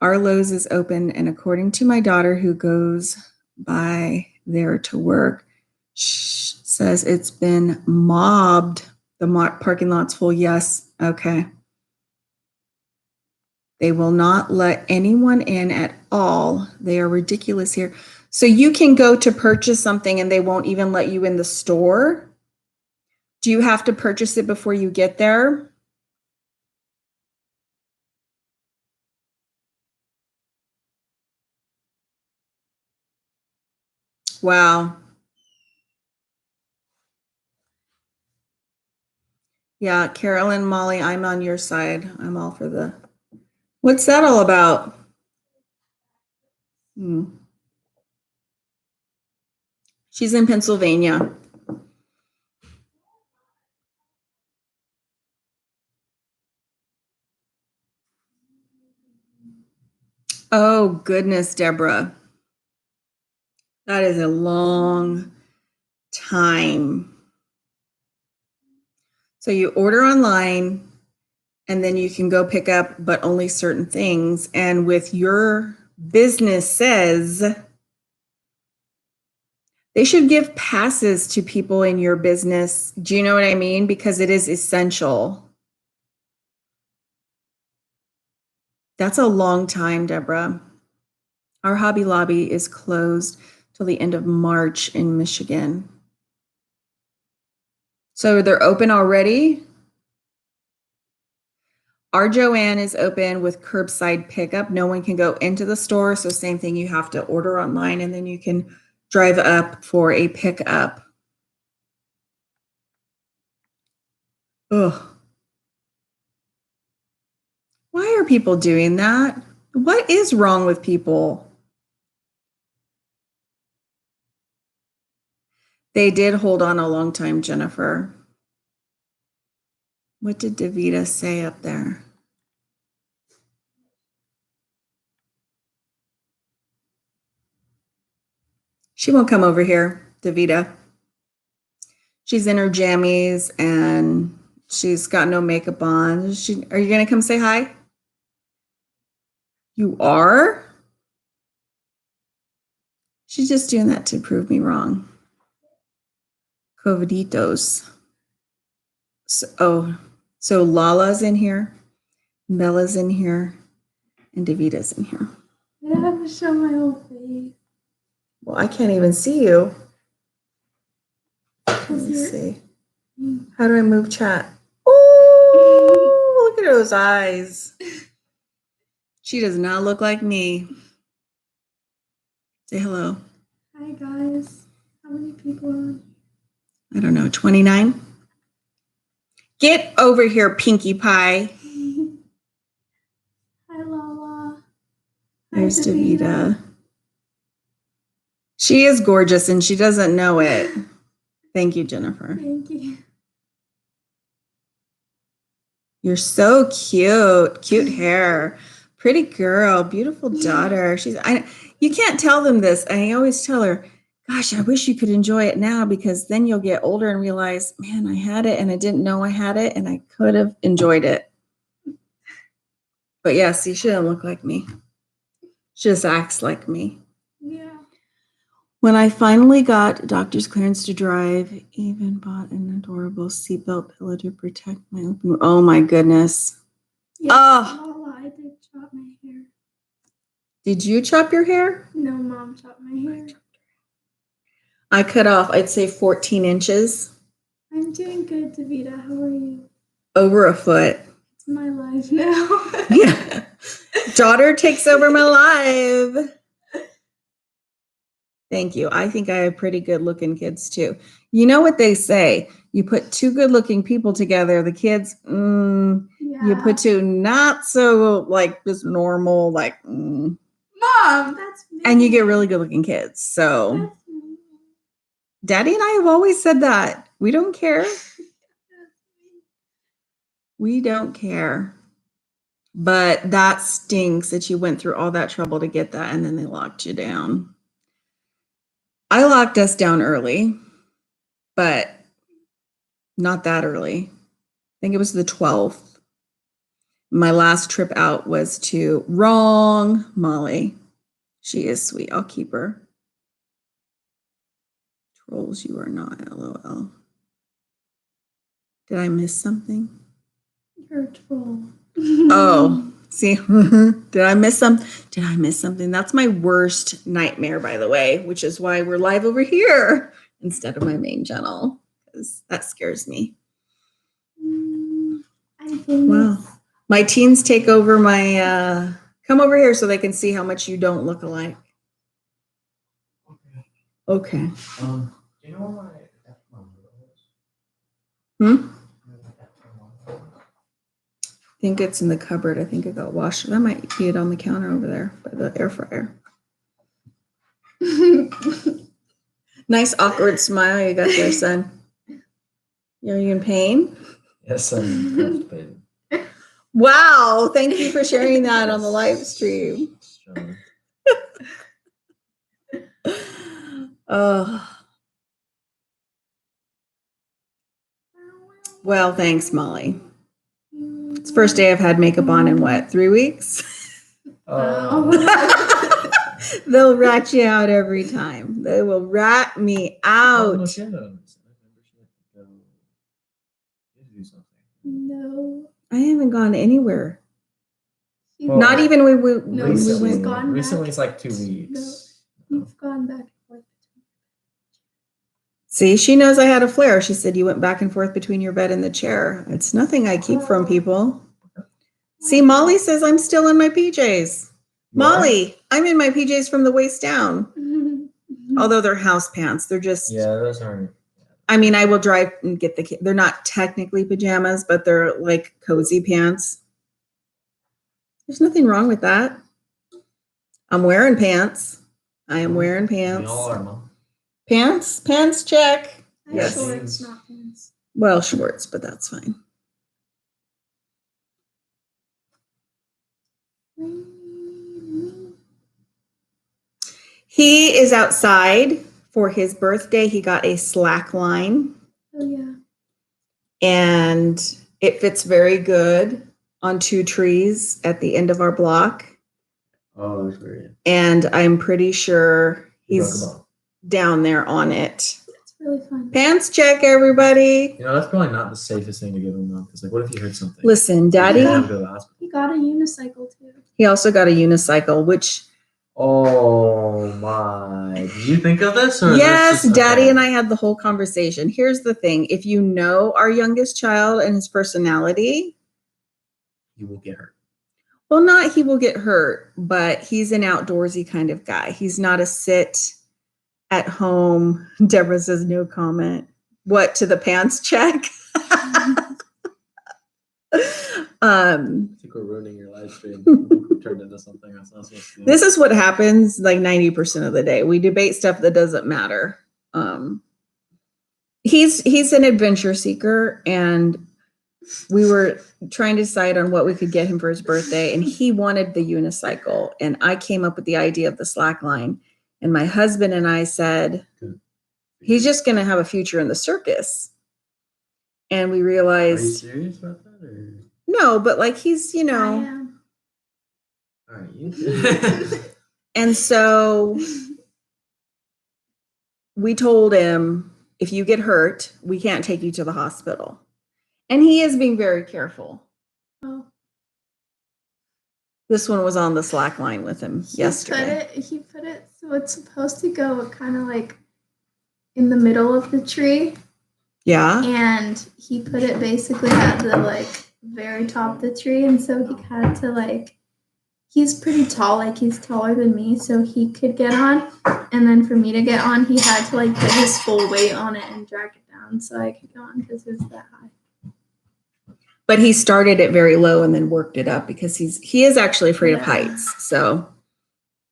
S1: Our Lowe's is open, and according to my daughter who goes by there to work, says it's been mobbed. The parking lot's full. Yes. Okay. They will not let anyone in at all. They are ridiculous here. So you can go to purchase something and they won't even let you in the store. Do you have to purchase it before you get there? Wow. Yeah, Carolyn, Molly, I'm on your side. I'm all for the. What's that all about? She's in Pennsylvania. Oh, goodness, Deborah. That is a long time. So you order online and then you can go pick up, but only certain things. And with your business says, they should give passes to people in your business. Do you know what I mean? Because it is essential. That's a long time, Deborah. Our Hobby Lobby is closed till the end of March in Michigan. So they're open already. Our Joanne is open with curbside pickup. No one can go into the store. So same thing, you have to order online and then you can drive up for a pickup. Ugh. Why are people doing that? What is wrong with people? They did hold on a long time, Jennifer. What did Davita say up there? She won't come over here, Davita. She's in her jammies and she's got no makeup on. Are you going to come say hi? You are? She's just doing that to prove me wrong. Covaditos. So Lala's in here, Bella's in here, and Davita's in here.
S3: I have to show my whole face.
S1: Well, I can't even see you. Let me see. How do I move chat? Oh, look at those eyes. She does not look like me. Say hello.
S3: Hi, guys. How many people are on?
S1: I don't know, 29? Get over here, Pinkie Pie.
S3: Hi, Lala.
S1: There's Davita. She is gorgeous and she doesn't know it. Thank you, Jennifer.
S3: Thank you.
S1: You're so cute. Cute hair. Pretty girl. Beautiful daughter. You can't tell them this. I always tell her, gosh, I wish you could enjoy it now because then you'll get older and realize, man, I had it and I didn't know I had it and I could have enjoyed it. But yeah, see, she doesn't look like me. She just acts like me.
S3: Yeah.
S1: When I finally got doctor's clearance to drive, even bought an adorable seatbelt pillow to protect my open. Oh my goodness.
S3: Yes, Lala, I did chop my hair.
S1: Did you chop your hair?
S3: No, Mom chopped my hair.
S1: I cut off, I'd say 14 inches.
S3: I'm doing good, Davita. How are you?
S1: Over a foot.
S3: It's my life now.
S1: Yeah. Daughter takes over my life. Thank you. I think I have pretty good looking kids too. You know what they say? You put two good looking people together, the kids, you put two not so like just normal,
S3: Mom, that's me.
S1: And you get really good looking kids. So Daddy and I have always said that. We don't care. We don't care. But that stinks that you went through all that trouble to get that and then they locked you down. I locked us down early, but not that early. I think it was the 12th. My last trip out was to Molly. She is sweet. I'll keep her. Trolls, you are not, LOL. Did I miss something?
S3: You're a troll.
S1: Oh, see, did I miss something? That's my worst nightmare, by the way, which is why we're live over here instead of my main channel, because that scares me. Wow. My teens take over my, come over here so they can see how much you don't look alike. Okay.
S2: Do you know where my
S1: I think it's in the cupboard. I think it got washed. That might be it on the counter over there by the air fryer. Nice awkward smile you got there, son. Are you in pain?
S2: Yes, I'm in pain.
S1: Wow, thank you for sharing that on the live stream. Oh. Well, thanks, Molly. It's the first day I've had makeup on in what, 3 weeks? They'll rat you out every time. They will rat me out.
S3: No.
S1: I haven't gone anywhere.
S2: Well,
S1: not even when we
S2: recently,
S1: went.
S3: gone
S2: recently
S3: back.
S2: it's like 2 weeks.
S3: No, you've gone back and forth.
S1: See, she knows I had a flare. She said you went back and forth between your bed and the chair. It's nothing I keep from people. See, Molly says I'm still in my PJs. Molly, I'm in my PJs from the waist down. Although they're house pants. They're just...
S2: Yeah, those aren't...
S1: I mean, I will drive and get the... They're not technically pajamas, but they're like cozy pants. There's nothing wrong with that. I'm wearing pants. I am wearing
S2: We
S1: pants.
S2: all are, Mom.
S1: Pants check.
S3: I have
S1: Yes.
S3: shorts, not pants.
S1: Well, shorts, but that's fine. He is outside for his birthday. He got a slack line,
S3: Oh yeah.
S1: and it fits very good on 2 trees at the end of our block.
S2: Oh, that's great.
S1: And I'm pretty sure
S2: You broke
S1: he's
S2: them off.
S1: down there on it.
S3: It's really fun.
S1: Pants check, everybody.
S2: You know, that's probably not the safest thing to give him, though. Because, like, what if you hurt something?
S1: Listen,
S2: You
S1: Daddy,
S2: have to go to the hospital.
S3: He got a unicycle too.
S1: he also got a unicycle, which,
S2: Oh, my. Did you think of this? Or is
S1: yes,
S2: this just,
S1: Daddy
S2: okay.
S1: and I had the whole conversation. Here's the thing. If you know our youngest child and his personality,
S2: You will get hurt.
S1: well, not he will get hurt, but he's an outdoorsy kind of guy. He's not a sit at home. Deborah says no comment. What, to the pants check?
S2: I think we're ruining your live stream. We turned into something that's not supposed to be.
S1: This is what happens like 90% of the day. We debate stuff that doesn't matter. He's an adventure seeker, and we were trying to decide on what we could get him for his birthday, and he wanted the unicycle, and I came up with the idea of the slack line, and my husband and I said, he's just going to have a future in the circus. And we
S2: Are you
S1: realized,
S2: serious about that? Or?
S1: no, but like he's,
S3: I am.
S2: All right, you.
S1: and so we told him, if you get hurt, we can't take you to the hospital. And he is being very careful.
S3: Oh.
S1: This one was on the slack line with him yesterday.
S3: He put it so it's supposed to go kind of like in the middle of the tree.
S1: Yeah.
S3: And he put it basically at the like very top of the tree, and so he had to like, he's pretty tall, like he's taller than me, so he could get on, and then for me to get on, he had to like put his full weight on it and drag it down so I could go on because it's that high.
S1: But he started it very low and then worked it up because he is actually afraid of
S3: Yeah.
S1: heights. So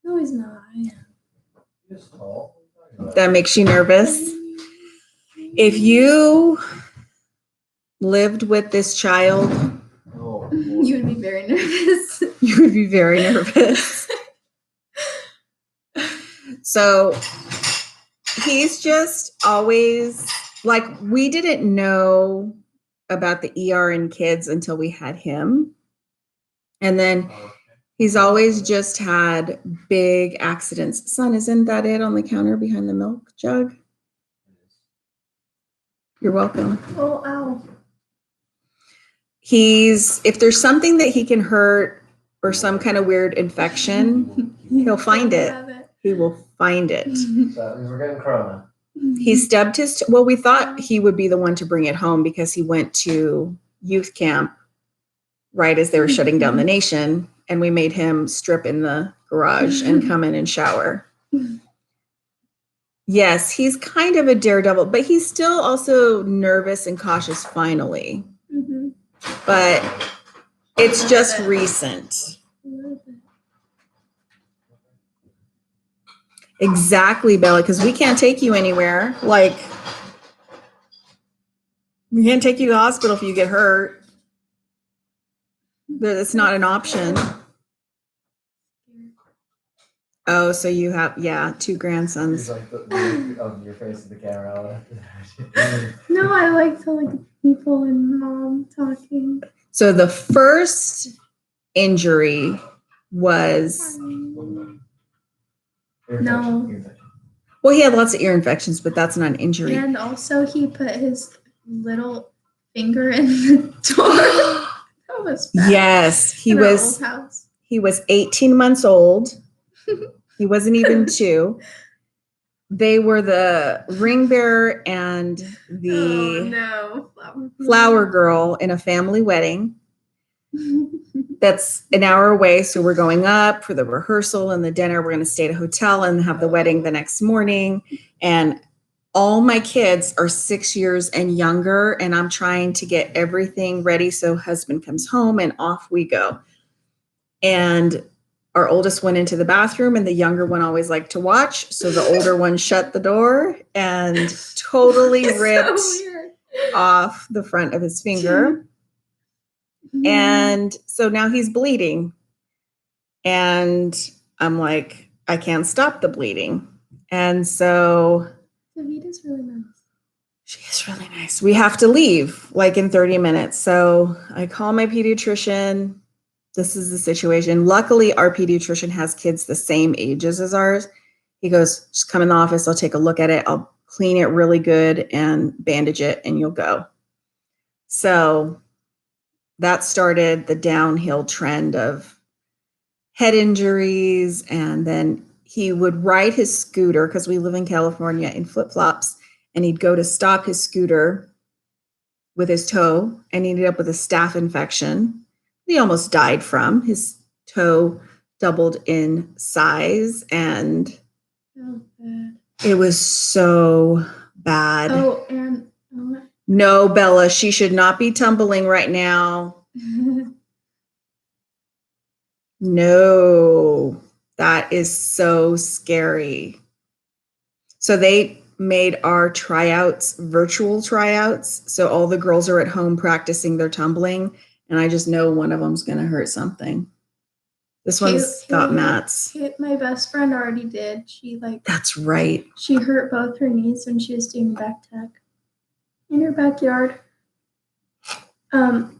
S3: No, he's not.
S2: Just tall.
S1: that makes you nervous. If you lived with this child,
S2: Oh,
S3: You would be very nervous.
S1: you would be very nervous. So he's just always like, we didn't know about the ER in kids until we had him. And then he's always just had big accidents. Son, isn't that it on the counter behind the milk jug? You're welcome.
S3: Oh, ow.
S1: If there's something that he can hurt or some kind of weird infection, he'll find it. He will find it.
S2: That means we're getting corona.
S1: He stubbed his, well, we thought he would be the one to bring it home because he went to youth camp right as they were shutting down the nation, and we made him strip in the garage and come in and shower. Yes, he's kind of a daredevil, but he's still also nervous and cautious finally.
S3: Mm-hmm.
S1: But it's just recent. Exactly, Bella, because we can't take you anywhere. Like, we can't take you to the hospital if you get hurt. That's not an option. Oh, so you have, yeah, 2 grandsons.
S2: He's like the look of your face to the camera.
S3: No, I like to like people and mom talking.
S1: So the first injury was,
S3: No.
S1: well, he had lots of ear infections, but that's not an injury.
S3: And also he put his little finger in the door. That was bad.
S1: Yes, he
S3: In our
S1: was.
S3: old house.
S1: He was 18 months old. He wasn't even 2. They were the ring bearer and the
S3: Oh no,
S1: flower girl in a family wedding. That's an hour away. So we're going up for the rehearsal and the dinner. We're going to stay at a hotel and have the wedding the next morning. And all my kids are 6 years and younger. And I'm trying to get everything ready so husband comes home and off we go. And our oldest went into the bathroom and the younger one always liked to watch. So the older one shut the door and totally ripped off the front of his finger. And so now he's bleeding. And I'm like, I can't stop the bleeding. And so
S3: Davita's really nice.
S1: she is really nice. We have to leave like in 30 minutes. So I call my pediatrician. This is the situation. Luckily, our pediatrician has kids the same ages as ours. He goes, just come in the office. I'll take a look at it. I'll clean it really good and bandage it and you'll go. So that started the downhill trend of head injuries. And then he would ride his scooter because we live in California in flip-flops, and he'd go to stop his scooter with his toe and he ended up with a staph infection. He almost died from his toe doubled in size, and it was so bad.
S3: Oh, and
S1: no, Bella, she should not be tumbling right now. No, that is so scary. So they made our tryouts virtual tryouts. So all the girls are at home practicing their tumbling, and I just know one of them's going to hurt something. This one's got mats.
S3: My best friend already did.
S1: That's right.
S3: She hurt both her knees when she was doing back tech in her backyard. I'm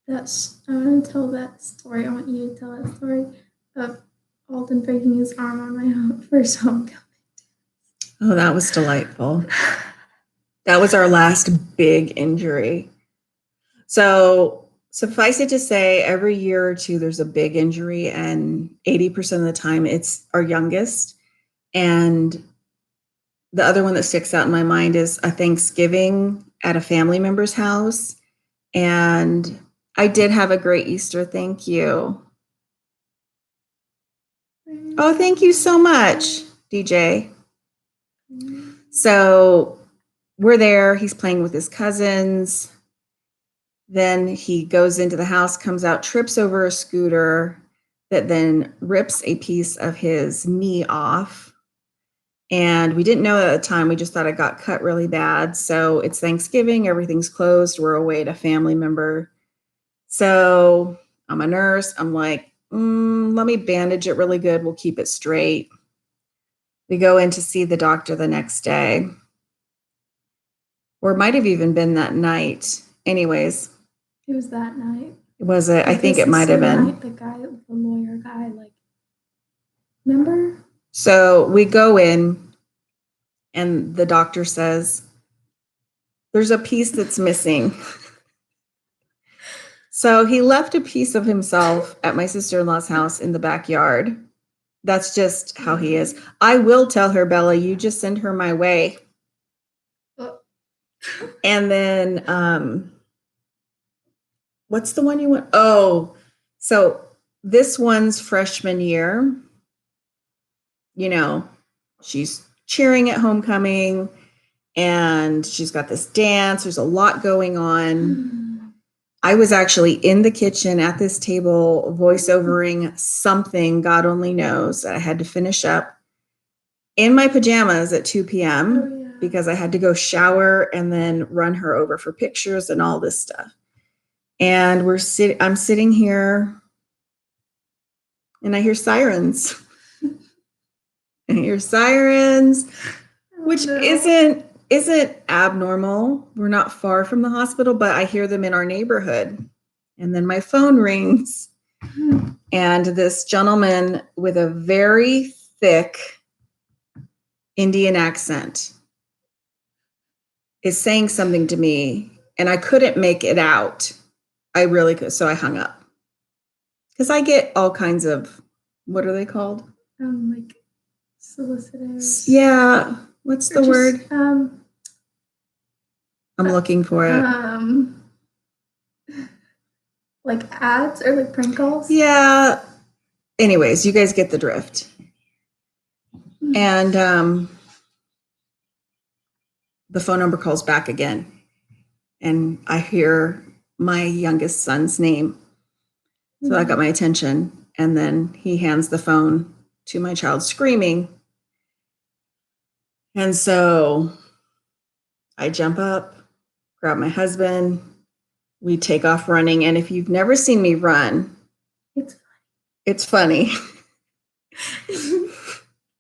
S3: going to tell that story. I want you to tell that story of Alden breaking his arm on my first homecoming.
S1: Oh, that was delightful. That was our last big injury. So suffice it to say, every year or two, there's a big injury, and 80% of the time it's our youngest. And the other one that sticks out in my mind is a Thanksgiving at a family member's house. And I did have a great Easter. Thank you. Oh, thank you so much, DJ. So we're there. He's playing with his cousins. Then he goes into the house, comes out, trips over a scooter that then rips a piece of his knee off. And we didn't know at the time. We just thought it got cut really bad. So it's Thanksgiving. Everything's closed. We're away at a family member. So I'm a nurse. I'm like, let me bandage it really good. We'll keep it straight. We go in to see the doctor the next day. Or it might have even been that night. Anyways.
S3: It was that night.
S1: Was it? I think it might have been.
S3: The guy, the lawyer guy, remember?
S1: So we go in and the doctor says, there's a piece that's missing. So he left a piece of himself at my sister-in-law's house in the backyard. That's just how he is. I will tell her, Bella, you just send her my way. And then, what's the one you want? Oh, so this one's freshman year. You know, she's cheering at homecoming and she's got this dance. There's a lot going on. I was actually in the kitchen at this table voiceovering something God only knows that I had to finish up in my pajamas at 2 p.m. Because I had to go shower and then run her over for pictures and all this stuff. And I'm sitting here and I hear sirens. I hear sirens, which isn't abnormal. We're not far from the hospital, but I hear them in our neighborhood. And then my phone rings. And this gentleman with a very thick Indian accent is saying something to me, and I couldn't make it out. I really could. So I hung up. Because I get all kinds of, what are they called?
S3: Like solicitors.
S1: Yeah. What's the word? I'm looking for it.
S3: Like ads or like prank calls?
S1: Yeah. Anyways, you guys get the drift. And the phone number calls back again. And I hear my youngest son's name. So that got my attention. And then he hands the phone to my child screaming. And so I jump up, grab my husband. We take off running. And if you've never seen me run, it's funny.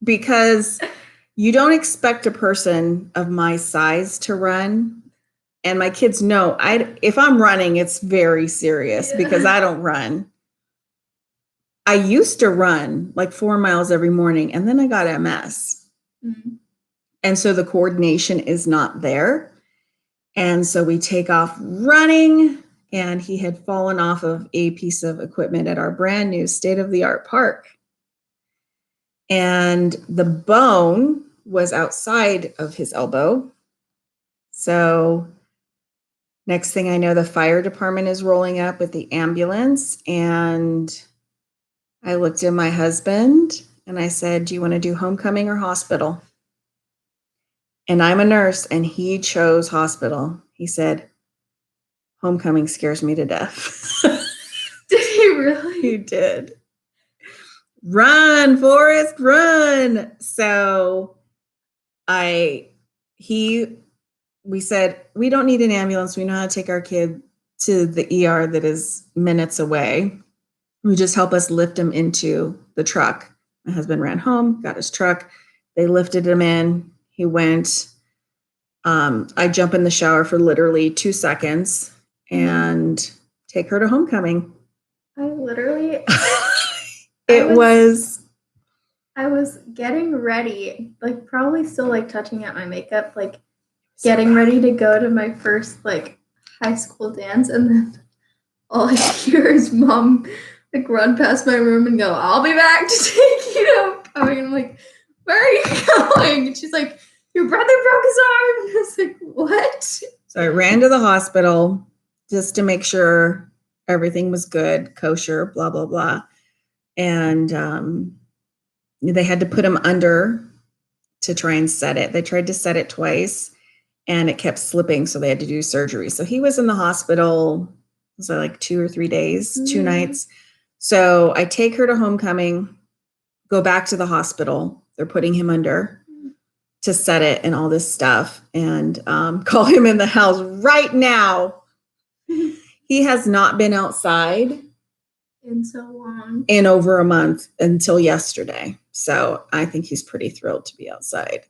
S1: Because you don't expect a person of my size to run. And my kids know if I'm running, it's very serious because I don't run. I used to run like 4 miles every morning, and then I got MS. Mm-hmm. And so the coordination is not there. And so we take off running, and he had fallen off of a piece of equipment at our brand new state-of-the-art park. And the bone was outside of his elbow. So next thing I know, the fire department is rolling up with the ambulance. And I looked at my husband and I said, do you want to do homecoming or hospital? And I'm a nurse, and he chose hospital. He said, homecoming scares me to death.
S3: Did he really?
S1: He did. Run, Forrest, run. So we said, we don't need an ambulance. We know how to take our kid to the ER that is minutes away. We just help us lift him into the truck. My husband ran home, got his truck. They lifted him in. He went. I jump in the shower for literally 2 seconds and take her to homecoming.
S3: I was getting ready, like probably still like touching up my makeup, like getting ready to go to my first like high school dance, and then all I hear is Mom like run past my room and go, I'll be back to take you to homecoming. And I'm like, where are you going? And she's like, your brother broke his arm. And I was like, what?
S1: So I ran to the hospital just to make sure everything was good, kosher, blah, blah, blah. And they had to put him under to try and set it. They tried to set it twice, and it kept slipping, so they had to do surgery. So he was in the hospital, was it like 2 or 3 days, 2 nights. So I take her to homecoming, go back to the hospital. They're putting him under to set it and all this stuff, and call him in the house right now. He has not been outside
S3: in so long,
S1: in over a month until yesterday. So I think he's pretty thrilled to be outside.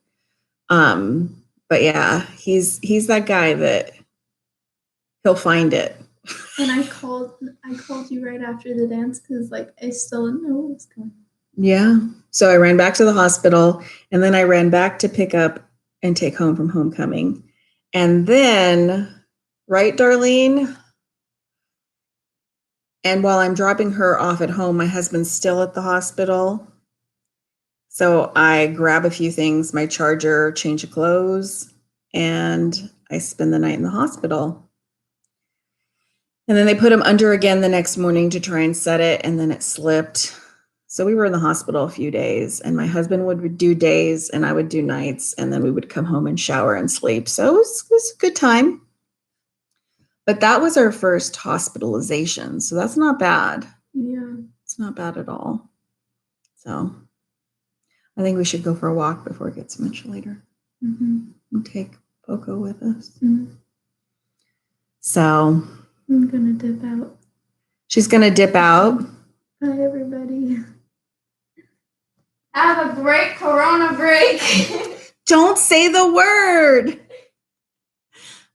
S1: But yeah, he's that guy that he'll find it.
S3: And I called you right after the dance because like I still didn't know what was going on.
S1: Yeah. So I ran back to the hospital, and then I ran back to pick up and take home from homecoming. And then, right, Darlene? And while I'm dropping her off at home, my husband's still at the hospital. So I grab a few things, my charger, change of clothes, and I spend the night in the hospital. And then they put him under again the next morning to try and set it, and then it slipped. So we were in the hospital a few days, and my husband would do days and I would do nights, and then we would come home and shower and sleep. So it was a good time. But that was our first hospitalization. So that's not bad.
S3: Yeah.
S1: It's not bad at all. So I think we should go for a walk before it gets much later.
S3: Mm-hmm.
S1: And take Poco with us.
S3: Mm-hmm.
S1: So
S3: I'm going to dip out.
S1: She's going to dip out.
S3: Bye, everybody. Have a great Corona break.
S1: Don't say the word.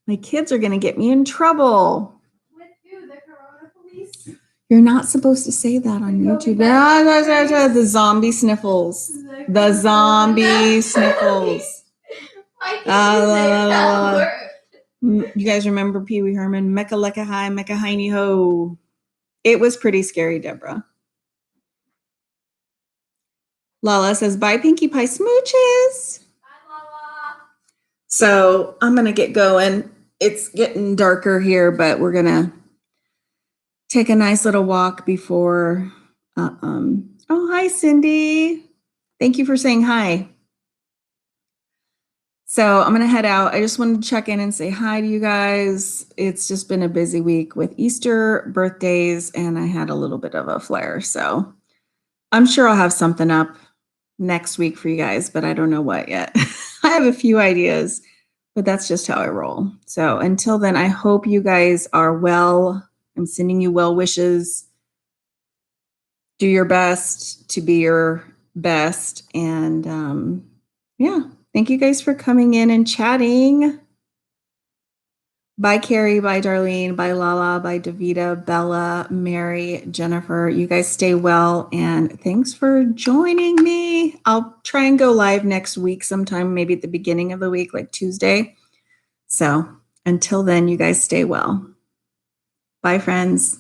S1: My kids are going to get me in trouble.
S3: With who? The Corona police?
S1: You're not supposed to say that on YouTube. The zombie sniffles. The zombie sniffles. You guys remember Pee Wee Herman? Mecca lecca hi, mecca hiney ho. It was pretty scary, Deborah. Lala says, bye, Pinkie Pie smooches.
S3: Bye, Lala.
S1: So I'm going to get going. It's getting darker here, but we're going to take a nice little walk before. Oh, hi, Cindy. Thank you for saying hi. So I'm going to head out. I just wanted to check in and say hi to you guys. It's just been a busy week with Easter, birthdays, and I had a little bit of a flare. So I'm sure I'll have something up next week for you guys, but I don't know what yet. I have a few ideas, but that's just how I roll. So until then, I hope you guys are well. I'm sending you well wishes. Do your best to be your best. And yeah, thank you guys for coming in and chatting. Bye, Carrie. Bye, Darlene. Bye, Lala. Bye, Davita, Bella, Mary, Jennifer. You guys stay well. And thanks for joining me. I'll try and go live next week sometime, maybe at the beginning of the week, like Tuesday. So until then, you guys stay well. Bye, friends.